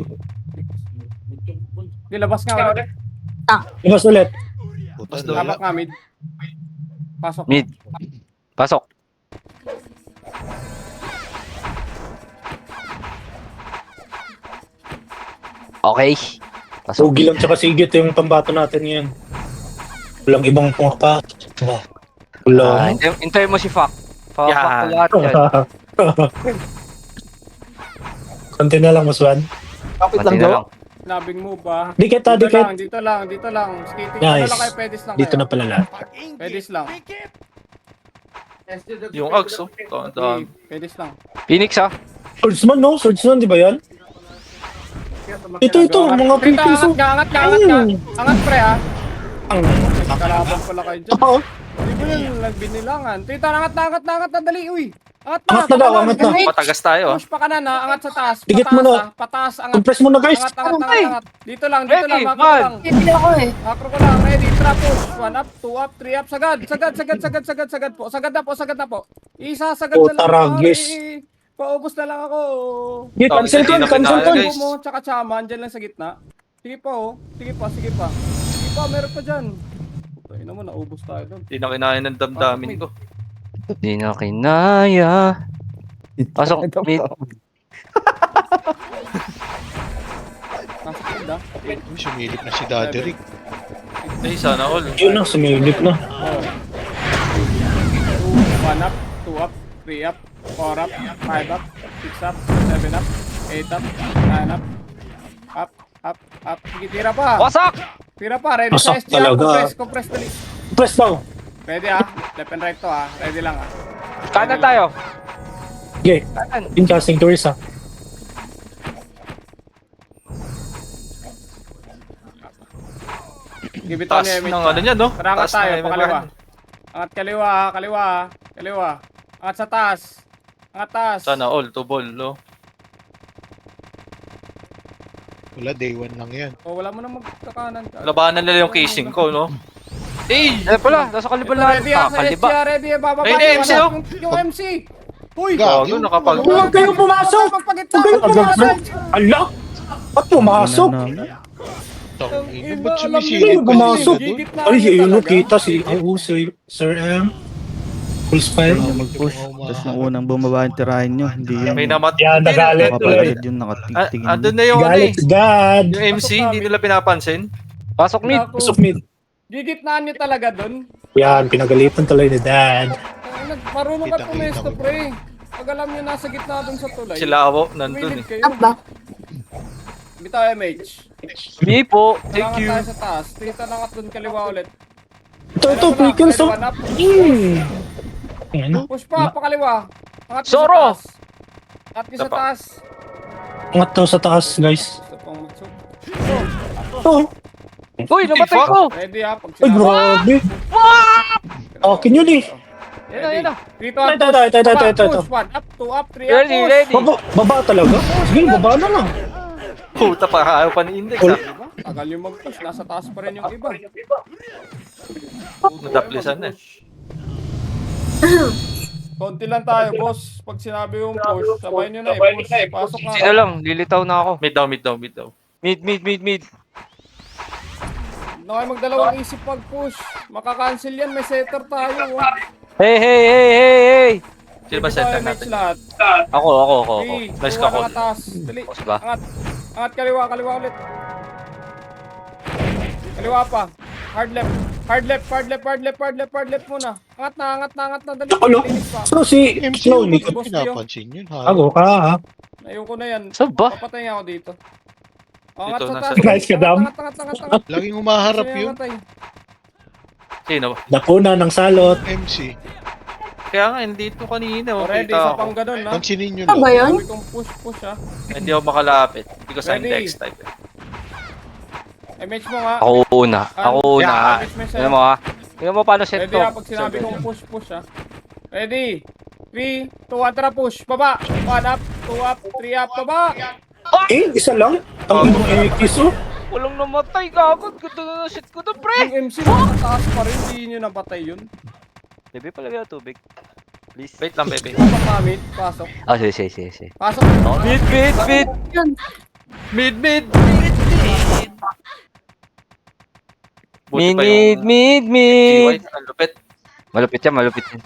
Di, labas nga ulit. Labas ulit. Puta Labak lala. nga, mid. Pasok. Mid. Pasok. Okay. Pasok. Sugi lang tsaka sigit yung pambato natin ngayon. Walang ibang pumapa. Wala. Hintay mo si Fak. Fak Yan. lahat yan. Konti na lang, Muswan. Kapit lang Pati na daw. lang. Nabing move ah. Dikit ha, Dito dikit. lang, dito lang, dito lang. Skating Nice. na lang kayo, pedis lang Dito kayo. na pala lahat. Pedis lang. Yung Ags, oh. Tandaan. Pedis lang. Phoenix ah. Swordsman, no? Swordsman, di ba yan? Ito, mga Dito, pipiso. angat ka. Angat pre ah. Ang Kalaban pala kayo dyan. tao. Di ba yun, nagbinilangan. Tito, angat na, dali, uy. Angat na daw, angat na. Matagas tayo, ah. Push pa kanan ha, angat sa taas. Dikit Pataas, mo na. ah. Pataas, angat. Compress mo na, guys. Angat. Dito lang, Ready, makro man. lang. Hindi ako eh. Makro ko lang, ready, trap push. 1 up, 2 up, 3 up, sagad po. Sagad na po. Isa, sagad na lang. Taragis. Paubos na lang ako. Git, cancel ko, Hindi na cancel ko. pinaya, guys. Mo, tsaka chaman, dyan lang sa gitna. Sige pa oh. Sige pa, meron pa dyan. Ay naman, naubos tayo doon. Hindi na kinain ng damdamin ko. Di na kinaya. Pasok. Mid. Nasa mid ah. Uy, sumilip na si Daddy Rick. Ay, sana all. Yun na, sumilip na. 1 up, 2 up, 3 up, 4 up, 5 up, 6 up, 7 up, 8 up, 9 up, up. Sige, tira pa. Wasak! Tira pa, ready sa Wasak SG ah. talaga. Compress dali. Press daw. Ready ah. Left and right to ah. Ready lang ah. Kanan tayo. Okay, Kanan. incasting tourist ha. Give it Taas on ng ano niya, no? Tara, angat Taas ng tayo, MMR. pakaliwa. Angat kaliwa. Angat sa taas. Angat taas. Sana all, to ball, no? Wala, day 1 lang yan. Oh, wala mo na magkakanan. Labanan nila yung casing ko, no? Eh! Eh pala, nasa kalibal Ito, na. ready ah, sa SG Kaliba. ah, ready ah, bababa. Ready, MC, oh. Yung MC. Uy! Gago, nakapag... Huwag kayong pumasok! Magpagit Huwag kayong pumasok! Ala! Ba't pumasok? Tangina, ba't Hindi sumisilip mo pumasok. Gigit na Ay, ano yun talaga. kita si Sir M. Full spell. Mag-push. Tapos nung unang bumaba yung tirahin nyo, hindi yung May namat... Yan, nagalit. kapatid yung nakatingin. Andun na yung ano eh. Galit si God. Yung MC, hindi nila pinapansin. Pasok mid. Pusok mid. Gigitnaan nyo talaga dun. Yan, pinagalitan tuloy ni Dad. Marunong ka Kita-kita pumesto, ko. pre. Pag alam nyo nasa gitna dun sa tulay. Sila ako, nandun Wilid eh. kayo. Aba. Bitaw MH. Mi po. Thank Thank you. tayo sa taas. Tita na ka dun kaliwa ulit. Ito, pickles oh. One up. Ayan. Push pa, pakaliwa. Angat nyo Soro! sa taas. Angat nyo sa Tapa. taas. Angat daw sa taas, guys. Gusto pang magsuk. Oh, Uy, namatay fuck. ko. Ready ha, pag ay sinabi. grabe. Akin yun eh. Yan na. Dito Ito. Push, 1 up, 2 up, 3 up, Ready, push. ready. Baba talaga? Sige, baba na lang. Puta pa, ayaw pa ni Index Ul- ah. Diba? Tagal yung mag-push, nasa taas pa rin yung iba. Nadaplisan na eh. Konti lang tayo, boss. Pag sinabi yung push, sabay nyo na i-push. Pasok nga. Sino lang, lilitaw na ako. Mid daw. Mid. Na kayo magdalawang isip pag-push. Makakancel yan, may setter tayo. Oh. Hey. Sino ba Dito tayo, center mates natin? lahat. Ako. 3, Nice 2, ka, Col. angat taas. Dali, Boss ba? angat kaliwa ulit. Kaliwa pa. Hard left muna. Angat na, dali. Ano? Linis pa. So si MC, Snow, hindi hindi ko Boss, pinapansin yun, ha? Ako ka ha. Ayoko na yan. Saan ba? Papatay nga ako dito. Angat Dito, sa nasa- taas. Nice ka, Dam. Angat. Laging umaharap Gusto niya yun, matay. Sino ba? Dakuna ng salot. MC. Kaya nga, hindi ito kanina. Oh, Ready, kita isa ako. pang ganun ha. Pansinin nyo Ano ba lang. yun? Sabi kong push ha. Hindi ako makalapit. Because I'm Ready. Dex type eh. MH mo nga. Ako una. MH mo sa'yo. Tingnan mo ha. Tingnan mo paano set Ready to. ha, pag sinabi kong push ha. Ready. 3, 2, 1, tara push. Baba. 1 up, 2 up, 3 up, baba. Eh, isa lang. Ang ibang X oh. Walang namatay, gagod. Ganda na shit ko to, pre. Yung MC mo, taas pa rin. Hindi nyo napatay yun. Bebe, palagay ako tubig. Please. Wait lang, bebe. Pasok namin. Pasok. Ah, sige. Pasok. Mid. Yun. Mid. Buti pa Mid, yung mid, mid. GY. Ang lupit. Malupit yan, malupit yan.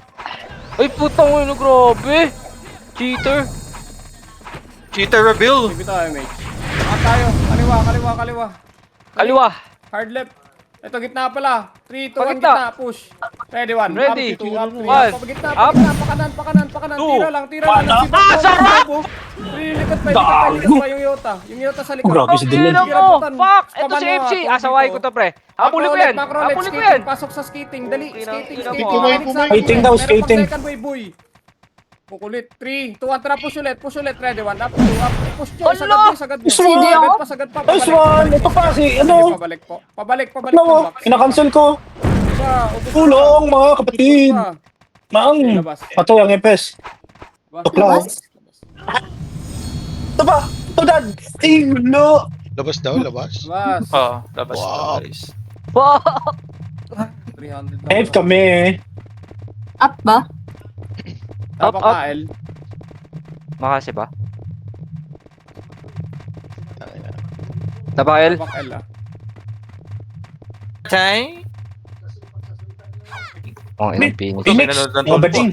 Ay, putang ina, grabe. Cheater. Cheater reveal. Sige tayo, mate. Angat tayo. Kaliwa, kaliwa, kaliwa. Kaliwa. Hard left. Ito, gitna pala. 3, 2, 1, Pagitna. gitna. Push. Ready, 1. Ready. Up, 2, up, 3, One. up. Pagitna, Up. pagitna. Pakanan, pakanan, pakanan. Two. Tira lang, tira lang. Sarap! Lilikot pa, lilikot pa yung Yota. Yung Yota sa likod. Grabe si Dylan. Ina mo, fuck! Ito si FC. Asaway ko to, pre. Habulin ko yan. Macrolet, Habulin ko skating. yan. Pasok sa skating. Dali, skating, Ina skating. mo. Pumalik sa akin. Skating daw, Meron pang skating. second wave, boy. Kukulit. 3, 2, 1, tara, push ulit. Ready, 1, up, 2, up. Push nyo, sagad nyo, sagad nyo. Hindi ako. Sagad pa, Nice pabalik. one! Ito pa si, ano? Pabalik po. Pabalik Ano, ng box. kinakancel ko. Diba, ubos pa. Tulong, mga kapatid. Ubos pa. Maang. Labas. Pato, ang epes. Labas. Tukla. Ito ba? Ito, dad. Ay, no. Labas daw, labas. Labas. Oo, labas Wow. na guys. Fuck! 300 na. F kami. Up ba? Tapa Up, up. ka, L. Makasi ba? Tapak L. Tapa L, ah. Tay? Oh, inang Phoenix. Phoenix. Nanonood ng Mga bading.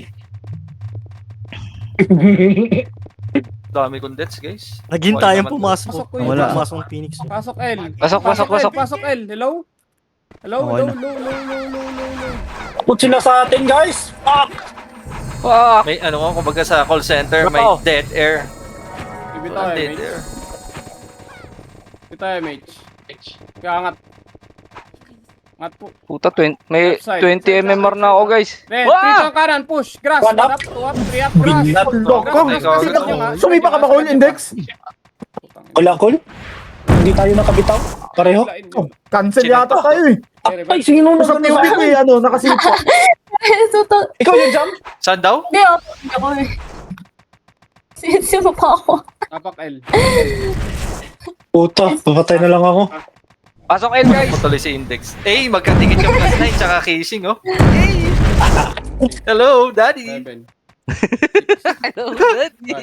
Dami kong deaths guys. Naghintayang Okay naman pumasok. Pasok ko yun. Wala. Pasok. Pumasok ng Phoenix. Pasok L. Pasok. Pasok L. Hello? Hello? Okay na. Low. Put sila sa atin, guys. Fuck. Fuck! May ano nga, kumbaga sa call center, may Bro. dead air. Ibig Walang tayo, dead mate. air. Ibig tayo, mate. Kaya angat. Angat po. Puta, may Left side. 20 mmR na ako, guys. Red, Wow! 3 sa kanan, push. Grass. 1 up. 2 up, 3 up, grass. Binat. Loko. Grass, Ikaw, grass. Sumipa ka ba, Call Index? Wala, Col? Hindi tayo nakabitaw? Pareho? Oh, cancel yata tayo eh. Ay, sino na Sa POV ko eh, ano, nakasipa. Totoo. Ikaw yung jump? Saan daw? Hindi ako. Hindi ako eh. Sino pa ako? Tapak L. Puta, papatay na lang ako. Pasok L, guys. Patuloy si Index. Eh, magkatingin ka plus 9 tsaka casing, oh. Hey! Hello, daddy. 7. Hello, daddy.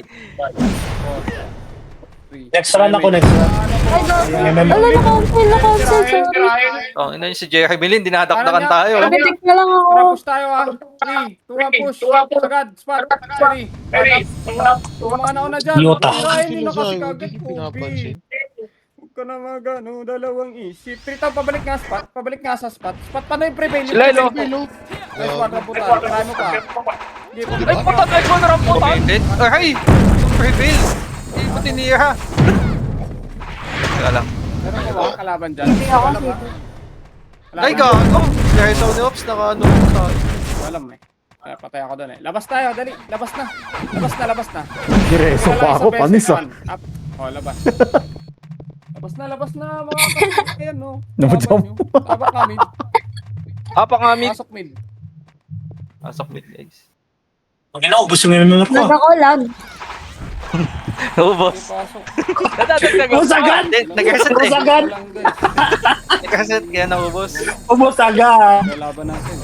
3. Next run ako, next run. Ay, no. MMM. Wala, nakancel, sorry. Oh, ina yung si Jerry Milin, dinadakdakan tayo. Nag-detect na lang ako. Tara, push tayo, ah. 3, 2, 1, push. Sagad, spot. Ready. Yung mga nauna dyan. Yota. Ay, hindi na kasi Hindi kagad, pinapansin. Huwag ka na magano, dalawang isip. 3 tayo, pabalik nga spot. Pabalik nga sa spot. Spot pa na yung prevail. Sila, no? Ay, spot na puta. Try mo pa. Hindi, Ay, puta, guys, ko na rin puta. Committed. Ay, prevail. Hindi mo tinira. Teka lang. meron ka ba kalaban dyan? Hindi ako. Wala ba? Wala Ay, ba? gago. Dahil sa Ops, naka ano sa akin. Alam eh. Kaya patay ako doon eh. Labas tayo, dali. Labas na. Labas na. Direso Wala, pa isa ako, beses panis ah. naman. Up. Oh, labas. labas na mga kapatid. Ayan no. Namajam. Tabak ka mid. Apak nga, mid. Pasok mid. Pasok mid, guys. Ang inaubos yung MMM ko. Nasa ko lang. Ubos. Pasok. Nadadagdagan. Ubos agad! Nag-reset Ubos eh. agad! Lang guys. Nag-reset kaya naubos. Ubos agad! Laban natin.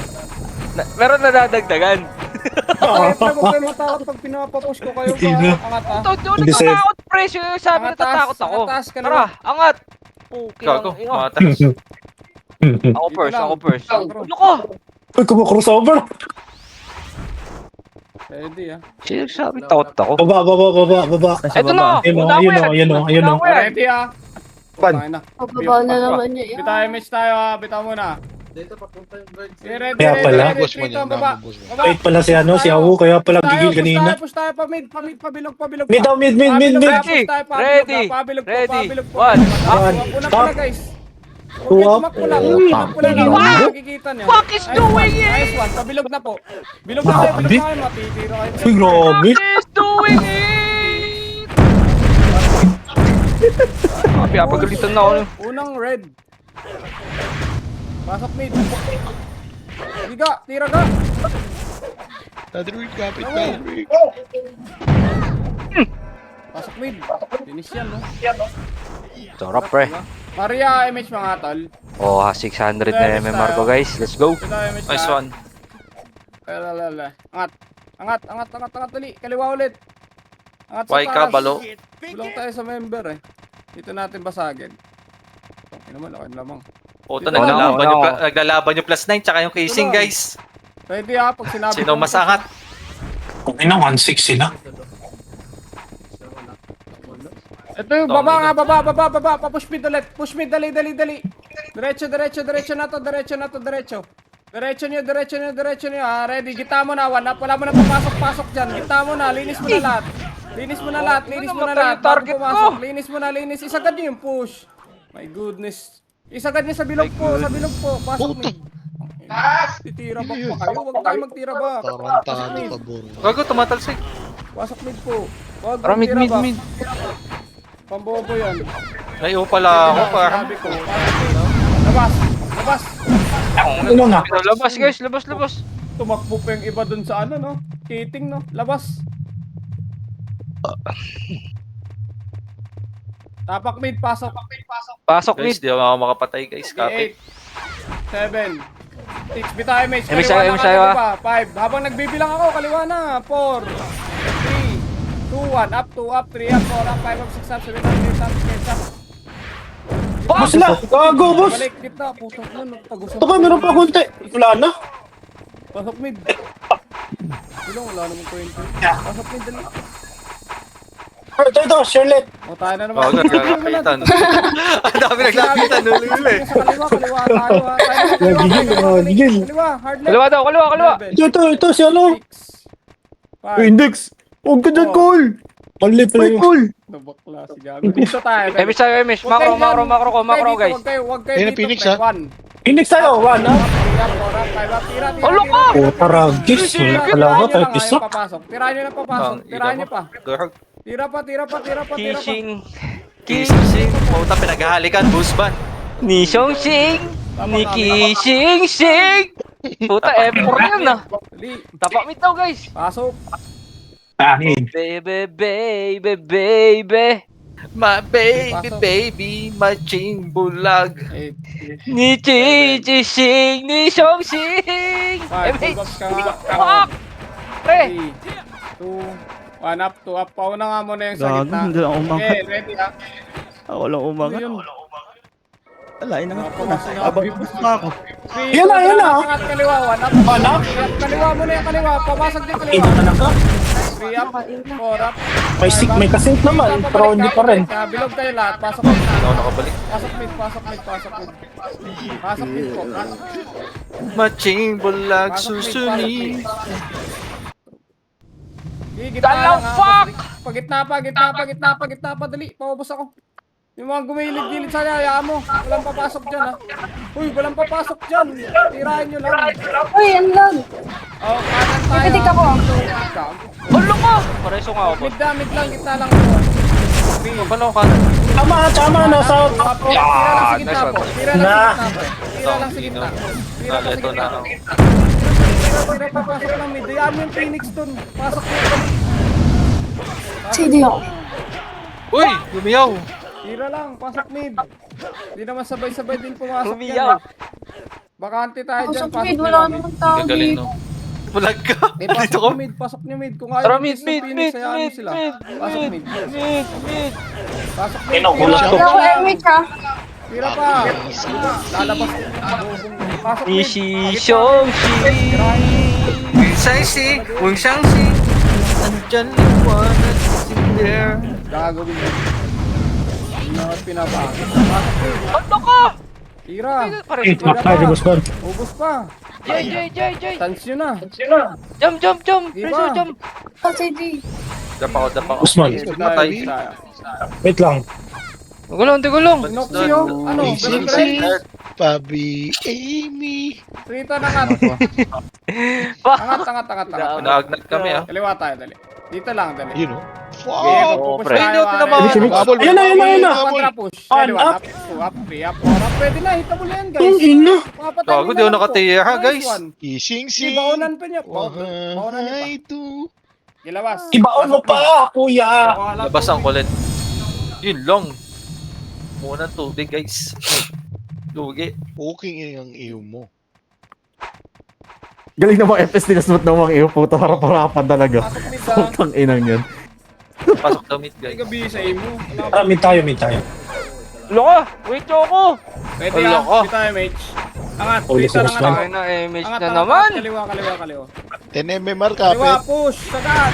Meron nadadagdagan. Ay, huwag kayo matakot pag pinapapush ko kayo Hindi na. pa. Angat ah. Ito, di ako Hindi safe. natatakot, presyo. Sabi Angat natatakot taas, ako. angat taas ka Tara, naman. angat. Okay, Gago, ina. matas. Ako first, lang. ako first. Bro. Ano ko? Uy, kumu-crossover! Ready ah. Sino sabi takot ako? Baba. Ito na. Ayun o, Una ko ayun o, yan. ayun o, ayun o. Una ko yan. Ready ah. Pan. Kumain na. Pababa na naman niya. Bitaw image tayo ah. Bitaw muna. Ready, Kaya pala. Boss mo niya, baba. boss mo. Baba. Wait pala si ano, si Awu, kaya pala gigil kanina. Push tayo pa mid, pabilog. Mid daw, mid. Ready, ready, ready. One. One. Una Stop. pala guys. Two up. Tumakbo lang, tumakbo lang. Makikita niyo. Fuck is doing it? Nice one, pabilog na po. Bilog na kayo, bilog na kayo. Matitiro kayo. Uy, grabe. Is doing it! Pinapagalitan na ako. Unang red. Pasok mid. Tiga, tira ka. Tadrick, kapit, Tadrick. Pasok mid. Finish yan, no? Sarap, pre. Maria, image mga tol. Oh, 600 na MMR ko, guys. Let's go. Ito, image Nice na. one. Lala. Angat, dali. Kaliwa ulit. Angat sa Why ka, taas. balo? Bulong tayo sa member eh. Dito natin basagin. Okay naman, okay lamang. Puto, Ito na, naglalaban yung +9 tsaka yung casing, Ito na. guys. Ready ha, pag sinabi Sino mas angat? Kung ina, 1-6 sila. Ito yung baba nga, baba. Push mid ulit. Push mid, dali. Diretso na to. Diretso nyo. Ah, ready, gita mo na. Wala mo na papasok dyan. Gita mo na, linis mo na lahat. Linis mo na lahat. Target ko. Linis mo na. Isagad nyo yung push. My goodness. Isagad nyo sa bilog po. Pasok mid. Titira ba pa kayo? Huwag tayo magtira ba? Tarantado ka, bro. Gago, tumatalsik. Pasok mid po. Huwag Tara, mid. magtira ba? Pambobo yan. Naiupo pala ako para. Sabi ko. Labas. Ano na? Labas guys, labas. Tumakbo pa yung iba dun sa ano, no? Kiting, no? Labas. Tapak mid, pasok. Pasok Guys, mid. di ako makapatay, guys. Copy. 8, 7, 6, bitaw MH. MH Kaliwa tayo, na, MH tayo, kaliwa. 5. Habang nagbibilang ako, kaliwa na. 4, 3, 2, 1. Up, 2, up, 3, up, 4, up, 5, up, 6, up, 7, up, 8, up, 8, up. Bus na! Gago, boss! Balik, kita. Putok mo, nagtagusan. Ito ka, meron pa konti. Wala na. Pasok mid. Bilong, wala namang kwento. Pasok mid, dali. Ito, Charlotte. O, tayo na naman. Oh, nagkakapitan. Ang dami naglapitan, ulit. Kaliwa tayo, ha. Gigil. Kaliwa, hard left. Kaliwa daw, kaliwa. Ito, si ano? 5. Index! Huwag ka dyan, Oh. Cole! Mali pala Wait, yun. Cole! Nabakla si Gago. Dito tayo. MH tayo, MH. Macro guys. Huwag kayo Ayun, dito, Phoenix, pre. ha? 1. Phoenix tayo, 1 ha? Tira. Alo ka! Oh, taragis. Wala pala ako, tayo piso. Tirahan nyo na papasok. Tirahan nyo pa. Garag. Tira pa. Kissing. Kissing. Puta, pinaghahalikan. Boost ban. Ni Xiongxing. Ni Kissing. Puta, F4 yan ah. Dali. Tapak mid daw guys. Pasok. Baby. My baby, my chimbulag. 8. Ni Xing. Ni Xiongxing. 5. Bullbox ka nga. Fuck! Pre! 3, 2, 1. Up, 2 up. Pauna nga muna yung sa Gago, gitna. hindi ako umangat. Okay, ready ha? Walang umangat. Ano yun? Wala, inangat ko na. Napakasinabi. Abang na ako. Yan na. Angat kaliwa, 1 up. 1 up? Kaliwa muna yung kaliwa. Papasok din kaliwa. Ito ka na ka. 3 up, 4 up. May kasink naman, pero hindi pa rin. Bilog kayo lahat. Pasok mid. Hindi ako nakabalik. Pasok mid po. My chimbulag susuni. Gigit Dalang fuck! Pagitna pa. Dali, paubos ako. Yung mga gumilid-gilid sa hayaan mo. Walang papasok dyan ha. Uy, walang papasok dyan. Tirahin nyo lang. Uy, ang lag. Oh, kanan tayo. Pipitik ako. Alo ka! Pareso nga ako. Mid lang, gitna lang. Paano ka na? Tama, nasa... Tira lang sa gitna. Ito na. Tira papasok lang mid. Hayaan mo yung Phoenix dun. Pasok mo. Sige ako. Uy! Lumiyaw! Tira lang, pasok mid. Hindi naman sabay-sabay din pumasok Lumiyaw. yan. Bakante tayo Ako dyan, sa pasok mid, nyo wala lang. namang tao Gagaling, dito. no? Bulag ka! Eh, Dito pasok ko! nyo mid. Kung ayaw Tara, nyo mid. Phoenix, hayaan nyo sila. Pasok mid. Pasok mid. Nagulat ko. Hindi ako MH ha. Tira pa. Lalabas. Pasok Ni mid. Xiongxing. Wang Xiangxi! Andyan liwanag in there. Gagawin mo. Hindi naman pinapakit. Pasok mid. Alo ka! Tira. Pareso Tira nga. Tayo, boss, man. Ubus pa. Jay. Chance nyo na. Jump. Di Pareso, ba? jump. Sige. Dapa ko. Usman, Matay. wait lang. Di gulong. Noxio. Ano? Sing, Best sing. Pabi, Amy. Rito nangat. Angat. Naagnat kami, ah. Kaliwa tayo, dali. Dito lang, dali. You know. Okay, Fuck. pupush pre. tayo. Ayun, tinamaan. Bubble, Ayun na. Kontra-push. On, Kaliwa, up. 2 up, 3 up, 4 up. Pwede na, hita mo yan, guys. Ang ina. Papatay Gago, nyo di na ako lang to. nakatiya, ha, Nice guys? one. Sing, Di, sing. baonan pa niya. Baonan niya pa. Wahay to. Gilabas. Ibaon mo pa, kuya. Labas ang kulit. Yun lang. Muna tubig, guys. Lugi. Okay ang iyo mo. Galing na mga FS nila smooth na mga iyo puto. Harap-harapan talaga. Pasok mid ha. Putang inang yan. Pasok damit, Ay, guys. gabi sa imo. Tara, mid tayo. Loko! Wait nyo ako! Pwede Wala ah. ko. Kita MH. Angat. Holy Dito lang Ghost, angat. Ay na, image Angat, na angat, naman! Kaliwa, kaliwa, kaliwa. 10 MMR Kaliwa, kapit. push. Sagad.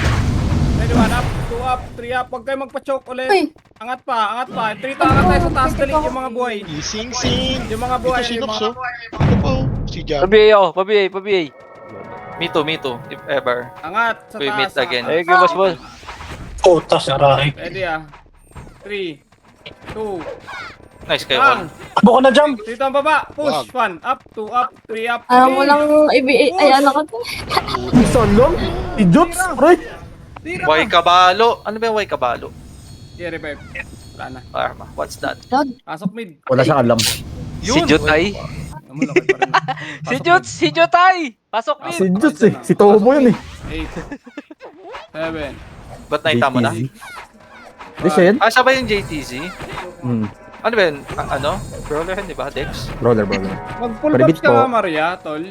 Ready, 1 up, 2 up, 3 up. Huwag kayo magpa-choke ulit. Uy. Angat pa, angat pa. 3 angat tayo sa taas. Dali yung mga buhay. Ising-sing. Yung mga buhay. Ito si Yung Nox, mga oh. Ito po, si Jam. Pa-BA ako, pa-BA. Me too, if ever. Angat sa We taas. meet again. Ay, boss. Puta, saray. Ready ah. 3, 2, Nice kayo lang. all. Abo ko na jump. Dito ang baba. Push. 1 up, 2 up, 3 up. Alam mo lang, ay ano ka to? Isa lang. Idiots, pre. Tira. Way Kabalo. Ano ba yung Way Kabalo? Yeah, revive. Wala na. Arma, what's that? Lord, Pasok mid. Wala siyang alam. Si Jutay. Ano mo, lakad pa rin. Si Jutay! Pasok Ah, din! Si Idiots eh. Si Tobo yun eh. 8, 7, Ba't nakita mo na? Di siya yan? Ah, siya ba yung JTZ? Hmm. Ano ba yun? Ano? Brawler yun, di ba? Dex? Brother. Mag-full Paribit box ka po. nga, Maria, tol.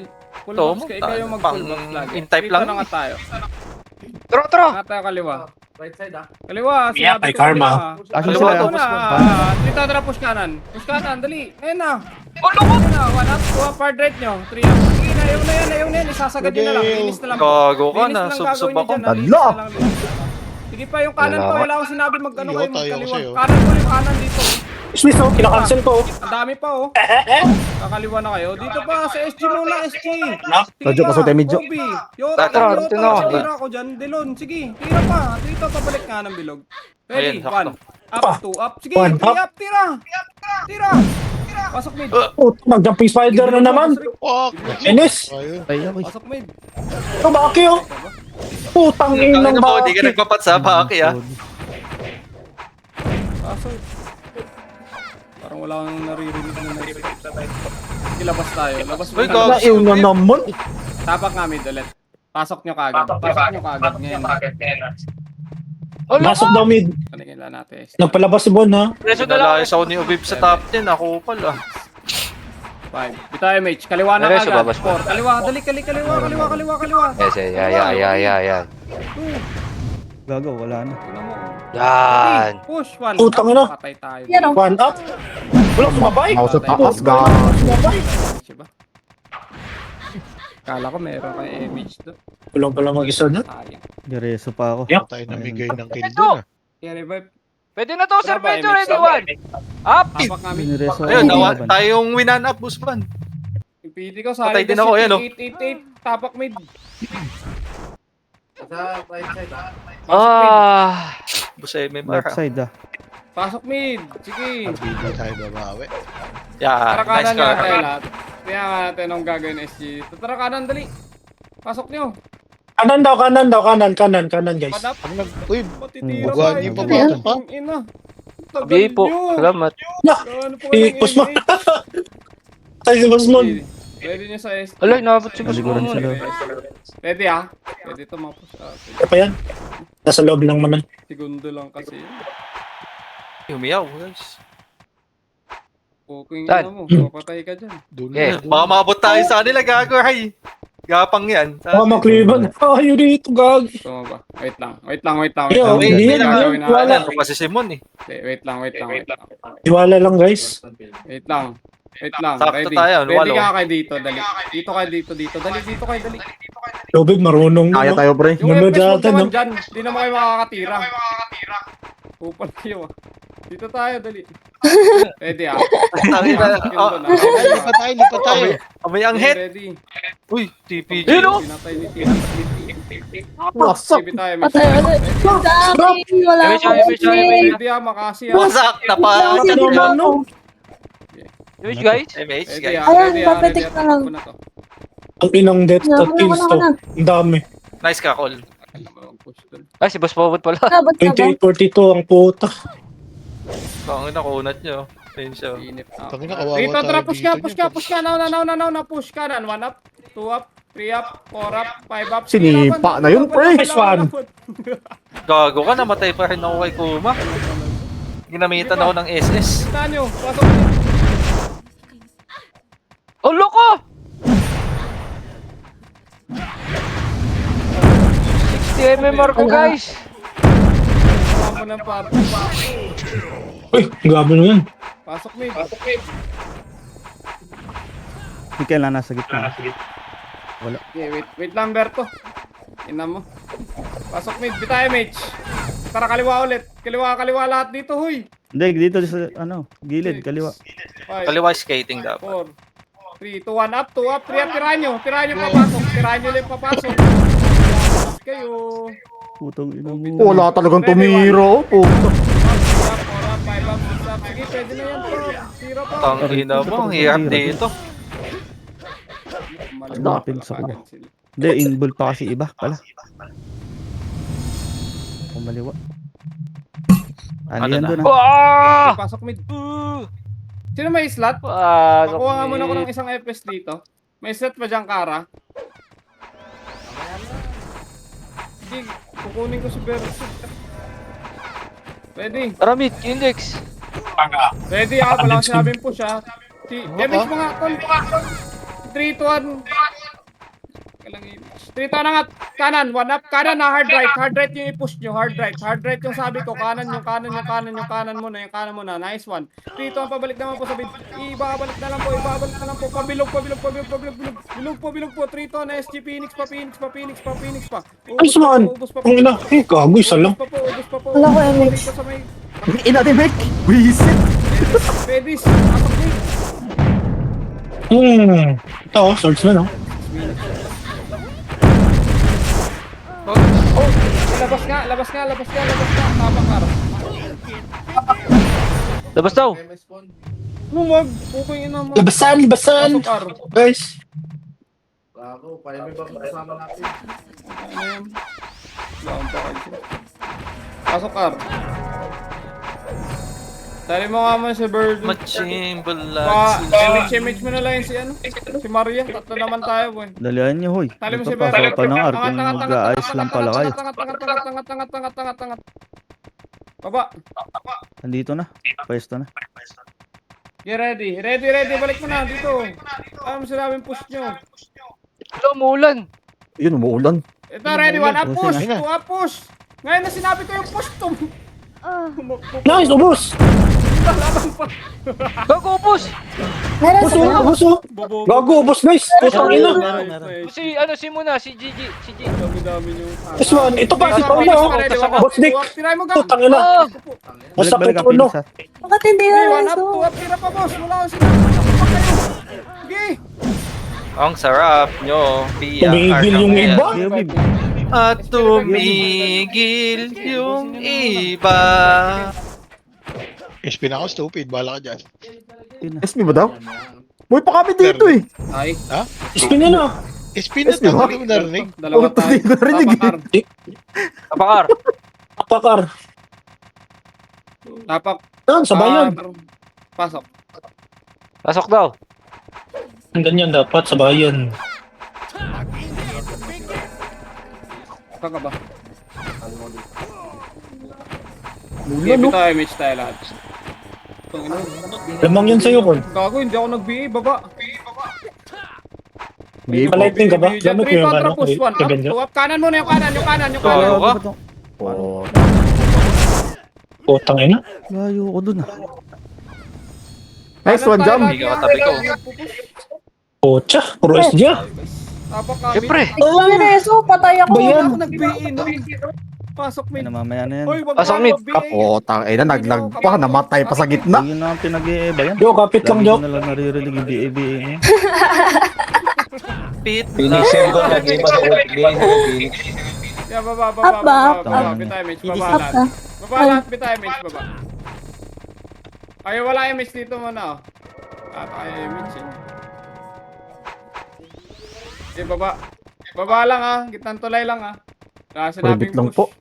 Full Ito, box ka, ikaw yung mag-full pang box lagi. in-type Dito lang. na nga tayo. Tara! Angat tayo kaliwa. Right side ah. Kaliwa, Yeah, sinabi may ko karma. kaliwa. Asan Kaliwa sila? ko na. Dito na push kanan. Push kanan, dali. Ayun na. Oh, loko! Ayun na, 1 up, 2 up, hard right nyo. 3 up. Sige na, ayaw na yan. Isasagad nyo na lang. Linis na lang. Gago ka Linis na, lang sub-sub gagawin nyo ako. dyan, linis Ala! na lang, linis na lang. Sige pa, yung kanan pa. Wala akong sinabi mag-ano kayo, Tayo kasi, magkaliwa. oh. Kanan ko yung kanan dito. Dismiss oh, kinakancel ko. Ang dami pa oh. Kakaliwa na kayo. Dito pa sa SG muna, SG. Medyo pasok tayo, medyo. Obi. Yota, Tara, yota. dito na ako. Tira ako dyan. Dilon, sige. Tira pa. Dito, pabalik nga ng bilog. Ready, Ayun, sakto. 1. Up, 2 up. Sige, 1 3 up. up. Tira. Tira. Pasok mid. Puta, mag-jumping spider na naman. Fuck. Enes. Ayun. Ay, okay. Pasok mid. Ito, Baki oh. Putang Ang inang ina mo, di ka Baki. nagpapat sa Baki ah. Pasok. Parang wala akong naririnig na na-escape sa tayo. Sige, labas tayo. Labas Uy, muna. gago. Naiw na naman. Tapak nga mid ulit. Pasok nyo kagad. Pasok nyo kagad ngayon. Oh, Masok loko! daw mid. Kanigin lang natin. Nagpalabas si Bon ha. Preso na lang! Nalayas ako ni Ubib sa top 10. Ako pala. 5. Dito tayo, MH. Kaliwa na Diretso, kagad. babas po. 4. Kaliwa. Dali, kaliwa. Yes, yeah. Gago, wala na. Tingnan mo. Yan! Push. 1. Putang ina. Patay tayo. yan o. 1 up. Wala sumabay. Ako sa taas, Wala sumabay. Diba? Kala ko meron kang MH doon. Walang pala mag-isa na. Sayang. Direso pa ako. Yep. Tayo namigay ng kill Ito! doon ah. Kaya revive. Pwede na to, Sir Tara ba, Pedro, MH? ready one! Up! Tapak namin. Direso Ayun, ako. tayong winan up, Busban. Yung PD ko Patay sayang din ako, ayan, oh. 888. Tapak mid. Ah! Busa MMR. Left side ah. Pasok mid. Sige. Hindi tayo babawi. Yeah, Tara nice kanan nga tayo car. lahat. Kaya nga natin ang gagawin SG. Tara kanan, dali. Pasok nyo. Kanan guys. Padap. Uy, Matitira Wag, tayo. di pa ba ito pa? Ang ina. Tagal BA po, nyo. salamat. Gaano po Si kayo Usman. ng Tayo si Basmon. Ready nyo sa SG. Alay, nakabot si Boss Naliguran Momon. sila. Ready ah. Ready to mapos. Ano pa yan? Nasa loob lang naman. Segundo lang kasi. Umiyaw, guys. Puking Saan? ina mo. Mapatay ka dyan. doon Yeah. na. Baka maabot tayo sa kanila, gago, hay. Gapang yan. Baka makliban. Ayaw dito, gag. Tama ba? Wait lang. Yo, hindi yan, Gagawin yan. Wala. natin. Ano pa si Simon eh. Wait lang. Iwala lang guys. Wait lang. Sakto Ready. tayo, Ready walo. ka kayo dito. Dali. Dito kayo dito. Dali. Dito kayo. Dali. Lobig, marunong. Kaya no? tayo, pre. Yung Munod FPS huwag yata, naman no? dyan. Di naman kayo makakatira. Upal kayo ah. Dito tayo. Dali. Ready ah. Lipat tayo. May anghit. Ready. Uy, TPG. Yun o! Pinatay ni Tina. Wasak. Sige tayo. Patay ulit. Dami. Wala Image, akong image, play. Ready ah. Makasi ah. Wasak na pa. Bakit naman, no? Image, guys? MH, Ready guys. ah. Ayan, Ready ah. papatik Ready na ah. lang. Takbo na to. Ang inang death at kills to. Ang dami. Nice ka, call. Push doon. Ay, si Boss Powod pala. Nabot na ba? 28-42 ang puta. Baka nakunat nyo. Ayun siya. Inip na. Tangina, kawawa Dito, tayo tara, push ka. dito niyan. Now, push ka. 1 up, 2 up, 3 up, 4 up, 5 up. Sinipa na yun, pre. Nice one. Gago ka, namatay pa rin ako kay Kuma. Ginamitan ako ng SS. Kita nyo, pasok nyo. Oh, loko! 60 MMR ko, guys. Tama mo ng pop. Uy, gabi na yan. Pasok mid. Mikael na nasa gitna. Okay, wait lang, Berto. Ina mo. Pasok mid, bitay mage. Tara, kaliwa ulit. Kaliwa lahat dito, huy. Hindi, dito sa gilid, kaliwa. 5, Kaliwa skating dapat. 4, 3, 2, 1, up, 2, up, 3, up, tirahan nyo papasok. Tirahan nyo ulit papasok. Tapos kayo. Putong ina mo. Wala talagang tumira. Oh, puta. 4 up, 5 up, 6 up. Sige, pwede na yan, Tor. 0 pa. Tang ina mo, ang hirap dito. Hanapin sa ko. Hindi, inball pa kasi iba pala. Kumaliwa. Ano yan doon Ah! Pasok mid. Sino may slot? Pasok Pakuha nga muna ko mid. ng isang FPS dito. May slot pa dyan, Kara? Sige, kukunin ko si Berto. Ready? Tara mid, index. Ready ah, wala akong sinabing push ah. Damage mo nga, Tol. 3, 2, 1. Kailang image. 3, 2, 1 angat. Kanan, 1 up. Kanan na, hard right. Hard right yung i-push nyo. Hard right. Hard right yung sabi ko. Kanan yung kanan muna. Yung kanan muna. Nice one. 3, 2, 1, pabalik naman po sa bid. Ibabalik na lang po. Pabilog po. 3, 2, 1, SG, Phoenix pa. Ay, saan? Ubus pa po. Ang ina. Eh, gago, isa lang. Ubus pa po. Wala ko MX. Dito sa may Ina din, Mike. Wisit. Pedis. Pasok din. Ito, swordsman, oh. Oh, labas nga. Tama, Kara. Labas daw. Lumag. Okay, ina mo. Labasan! Pasok, Kara. Guys. Ano yan? Laon pa kayo. Pasok, Kar. Tali mo nga man si Bird. Machimbalat. Image mo na lang yun si Maria. Tatlo naman tayo, boy. Dalihan niyo, hoy. Tali mo Ito si pa, Bird. sa panangar kung mag-aayos lang pala kayo. Tangat. Baba. Andito na. Pwesto na. Get ready. Balik mo na dito. Ano mo sinabing push nyo? Wala, umuulan. Yun, umuulan. Ito, ready. 1 up push. Pusin 2 up push. Ngayon na sinabi ko yung push to. Nice, ubos! Laban pa. Gago, ubos. Meron Ubos, sa oh, ubos, oh. Gago, ubos, guys. Putang ina. Si muna, si Gigi. Dami-dami nyo. This one, ito pa, si Paula, oh. Boss Dick. Tiray mo gang. Putang ina. Ah! Masakit Balik-balik ang ulo. Phoenix, ha. Bakit hindi Hey, na 1 up, 2 up, tira pa boss. Wala akong sinabi. Sige. Ang sarap nyo. Tumigil yung iba. Yo, Bib. At tumigil yung iba. SP na ako, stupid. Bala ka dyan. SB ba daw? Boy, pa kami dito eh. Ay, Spin na. SP na SP to, ba? hindi mo narinig. dalawa Puta, tayo. di ko narinig. Kapakar. Apakar. Tapak. Yan, sa bayan. Pasok. Pasok daw. Ang ganyan dapat sa bayan. Saan ka ba? Mula, Game no? tayo, match tayo lahat. Tangina. Lamang yan sa'yo, Paul. Gago, hindi ako nag-BA, baba. Lightning ka ba? Gamit ko yung ano. Push 1 up, Kevin 2 up. Kanan muna yung kanan. Oo ka? Putang ina. Layo ko dun, ah. Nice one, Jam. Hindi ka katabi ko. Pocha, puro SG. Tapak kami. Siyempre. Ang reso, patay ako. Wala ako nag-BA nun. Pasok mid. Ano, mamaya na yan. Hoy, wag Pasok ka mid. mag-BA. Oh, tangay na, naglag pa, namatay pa sa gitna. Yun na ang pinag-iiba yan. Yo, kapit lang, Lagi Yo. ko na lang naririnig yung BA-BA niya. Pit Pinixin ko, nag-iba sa Yeah, baba. Up ba? Baba, bitay match. Baba Up lahat. ka. Baba lahat, bitay match. Baba. Ay, wala yung match dito muna, oh. At ay match, eh. Okay, baba. Baba lang, ah. Gitnang tulay lang, ah. Kasi Orbit lang po.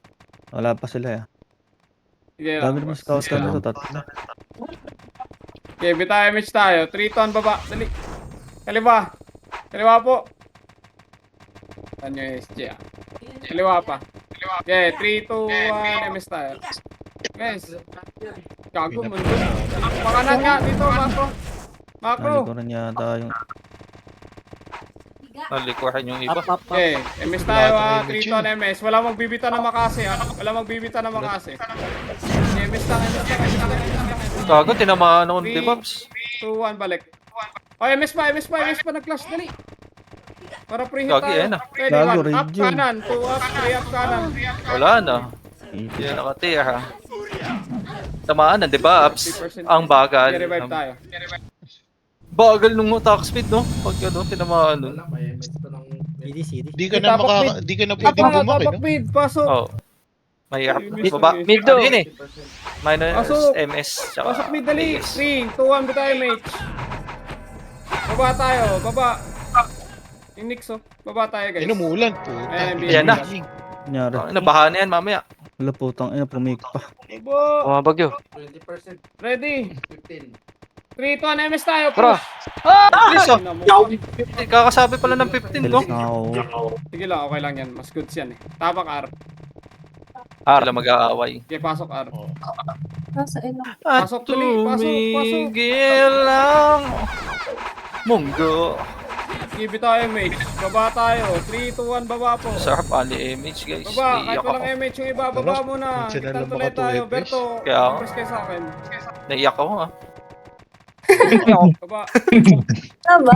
Wala pa sila, eh. Sige Dami lang. naman scout ka nito, tatlo. Okay, bitay match tayo. 3 ton baba. Dali. Kaliwa. Kaliwa po. Saan yung SG, ah? Kaliwa pa. Okay, 3, 2, 1, MS tayo. Guys. Gago, mundo. Pakanan nga dito, Macro. Macro. Nalikuran yata yung... Nalikuhan yung iba. Okay, MS tayo, 3 ton MS. Wala magbibita na makasi, ah. Wala magbibita na makasi. Okay, MS lang. Gago, tinamaan ako ng debuffs. 2, 1, balik. Oh, MS pa, nag-clash, dali. Para pre-hit Gagi, tayo. yan ah. Ready, Gago, 1, up region. kanan, 2 up, 3 up kanan. Wala na. Hindi na nakatira. Tamaan ng debuffs. 50%. Ang bagal. I-revive tayo. Bagal nung attack speed, no? Pag ano, tinamaan nun. Di ka na di ka na pwedeng bumaki, no? Tapak mid, pasok. Oh. Mahirap. Mid, Baba. mid daw. Yun eh. Minus Pasok. MS. Tsaka Pasok mid, dali. AS. 3, 2, 1, tayo, mate. Baba tayo, baba. Yung Nix, oh. Baba tayo, guys. Inumulan po. Ayan, Ayan na. Kunyari. Nabaha na yan mamaya. Wala putang ina, pumik pa. Baba. Bagyo. Ready. 3, 2, 1, MS tayo. Tara. Please, oh. Push. Kakasabi pala ng 15, no? Dalis na ako. Sige lang, okay lang yan. Mas goods yan eh. Tapak R. Sila mag-aaway. Okay, pasok R. Nasa ilo. At Pasok, dali. Pasok, pasok. tumigil lang. Munggo. Give tayo, mate. Baba tayo. 3, 2, 1, baba po. Sarap ali image, guys. Baba, kahit Naiyak ako. walang MH yung iba, baba Sarap. muna. Minsan na Kita lang tuloy maka tayo. 2 Berto, Kaya ako. press kayo sa akin. Naiyak ako, ha? Baba. Tama?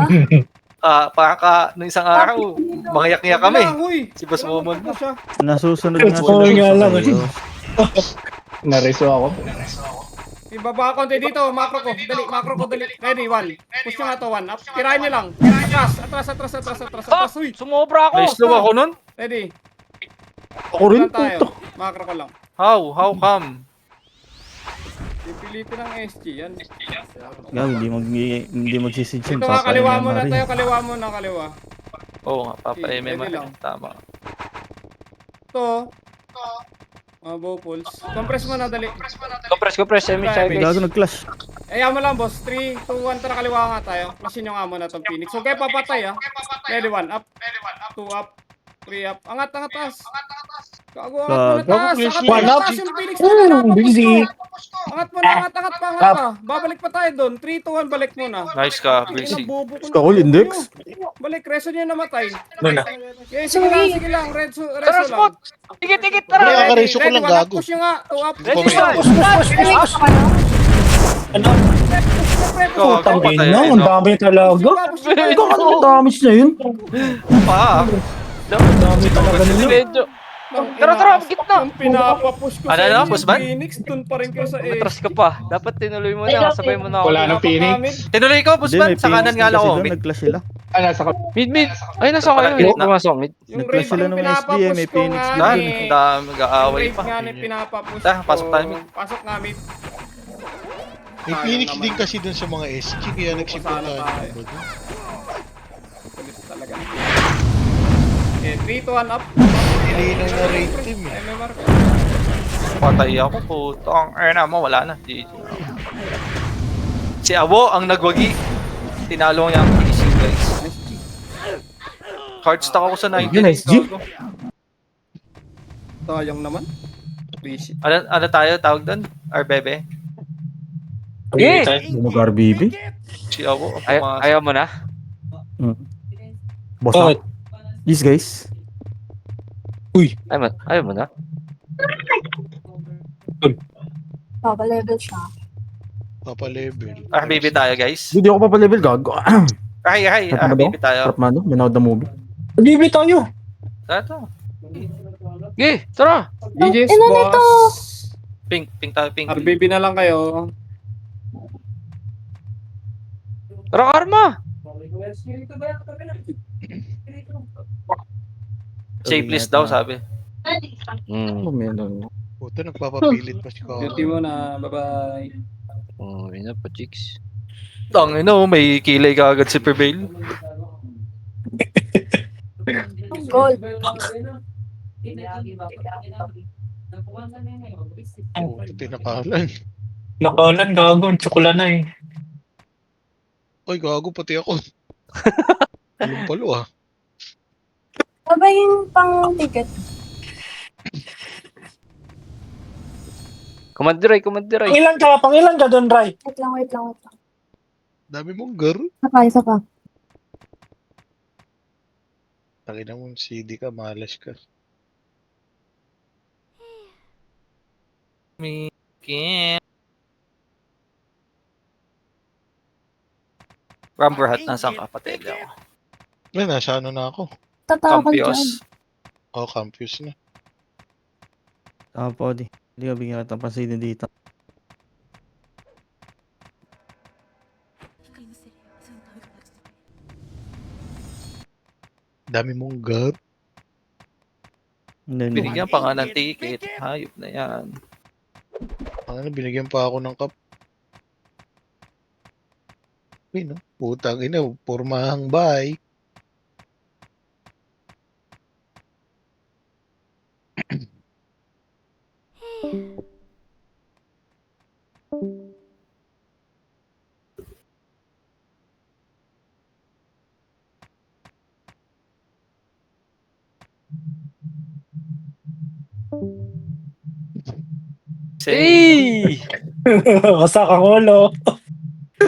Parang nung isang araw, mangiyak-ngiyak kami. Lang, huy. Si Boss Momon. Ano siya? Nasusunod nga Oo, sila nga sa lang, kayo. Nareso ako. Ibaba konti dito. Macro ko. Dali, macro ko. Dali. Ready, 1. Push nyo nga to, 1. Up. Tirahin nyo lang. Atras. Huy. Sumobra ako. Nai-slow ako nun? Ready. Ako rin, Lang tayo. puto. Macro ko lang. How come? Pipilitin ng SG. Yan. Gago, hindi magsisid Ito yun. nga, kaliwa Papaya muna na tayo. rin. Kaliwa muna, kaliwa. Oo nga, papa-MM. Pwede lang. Tama. Ito. Bow pulse. Compress mo na, dali. Compress, MH tayo, guys. Gago, nag-clash. Ayaw mo lang, boss. 3, 2, 1. Tara, kaliwa nga tayo. Flashin nyo nga muna itong Phoenix. Okay, papatay, ah. Ready, 1. Up. 2 up. 3 up. Angat, taas. Gago, angat mo na taas. Angat mo One na up. taas yung Phoenix. Angat Busy. mo na, angat ka. Babalik pa tayo doon. 3, 2, 1, balik muna. Nice ka, Ang Busy. bobo ko. Skull index? Balik, reso nyo namatay. Ano na? Okay, sige lang. Reso Tara, lang. spot. Tikit, Pre, tara. kakareso ko lang, 1 up, gago. push nyo nga. 2 up. Ready, Push, one. Ay, gusto ka na? Putang patay, ina, ang no? dami talaga. Ikaw ano yung damage na yun? Pa! Dami talaga nila. Medyo. Tara, gitna. Yung pinapapush ko Ano sa na, inyo, boss man? Phoenix, dun pa rin kayo sa Matras ka pa. Dapat tinuloy mo na. Kasabay mo na ako. Wala nang Phoenix. Tinuloy ko, Hindi, Busman. may Sa kanan Phoenix nga din lang kasi ako. doon, nag-clash sila. Ah, nasa ka. Mid. Ay, nasa kayo. Gitna. Pumasok, mid. Yung Nag-clash raid sila yung ng SG, pinapapush may ko Phoenix nga din. Dan, ni. dami mag-aaway Raid pa. nga ni pinapapush Tara, pasok ko. tayo, mid. Pasok nga, mid. May Phoenix din kasi dun sa mga SG, kaya nagsipot Sana tayo. tayo. Kulit talaga. Okay, 3 to 1 up. Nilinaw na raid team eh. MMR ko. Patay ako, putong. Ayun na mo, wala na. GG. Si Abo ang nagwagi. Tinalo niya ang PC, guys. Hard stock ako sa 90. Nice, G. Tayong naman. Appreciate. Ano tayo tawag doon? Arbebe? Eh! Mag-RBB? Si Abo. Ayaw mo na? Boss Oh, na. Yes, guys. Ayaw mo na? Papa-level siya. Papa-level. RBB tayo, guys. Hindi ako papalevel, gago. Ay, Sarap RBB tayo. Sarap man, no? Manood the movie. Bibi tayo. Tato. Okay, tara. GG's, ina nito? boss. Pink tayo, pink. RBB na lang kayo. Tara, Karma. Safe list daw, sabi. Puta, nagpapapilit pa si Kaka. Duty mo na. Bye-bye. Oh, ina pa, chicks. Tangin na, may kilay ka agad si Prevail. Gold. Puta, tinakalan. Nakalan, gago. Tsukula na eh. Ay, gago, pati ako. Palo ah. Sabay yung pang ticket. Kumandiray. Pangilan ka doon, Ray? Wait lang. Dami mong gar. Isa pa. Takina mo, CD ka, malas ka. Me, Kim. Rubber hat, nasa kapatid ako. Ay, nasa ano na ako. Tatakal dyan. Campios. Oh, campus na. Tapo, di. Hindi ka bigyan ka ng pansin dito. Dami mong gab. Hindi, Binigyan pa nga ng ticket. Hayop na yan. Ano, binigyan pa ako ng cup. Uy, no? Putang ina, pormahang bahay. Say! Wasak ang ulo.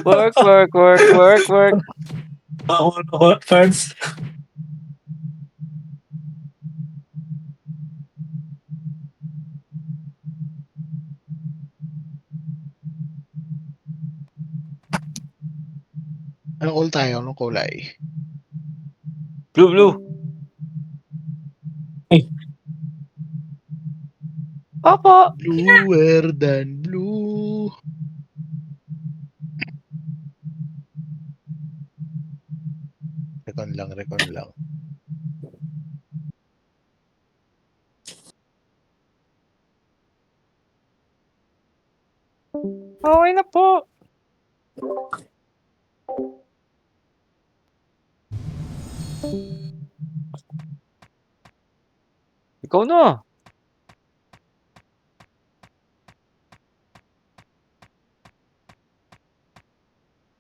Work, work, work, work, work. Ang ulo ko, Ferds. Anong all tayo? Anong kulay? Blue, blue. Opo. Bluer than blue. Recon lang, recon lang. Okay na po. Ikaw na.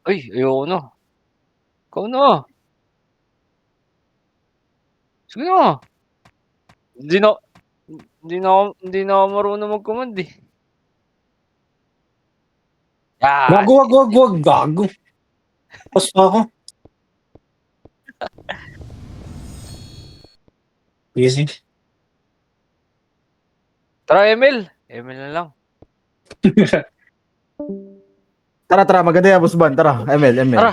Ay, ayoko na. Ikaw na. Sige na. Hindi na, hindi na ako marunong mag-command eh. Ah, Wag. Gago. Tapos pa ako. Easy. tara Emil. Emil na lang. Tara, maganda yan, boss Ban. Tara, ML. Tara.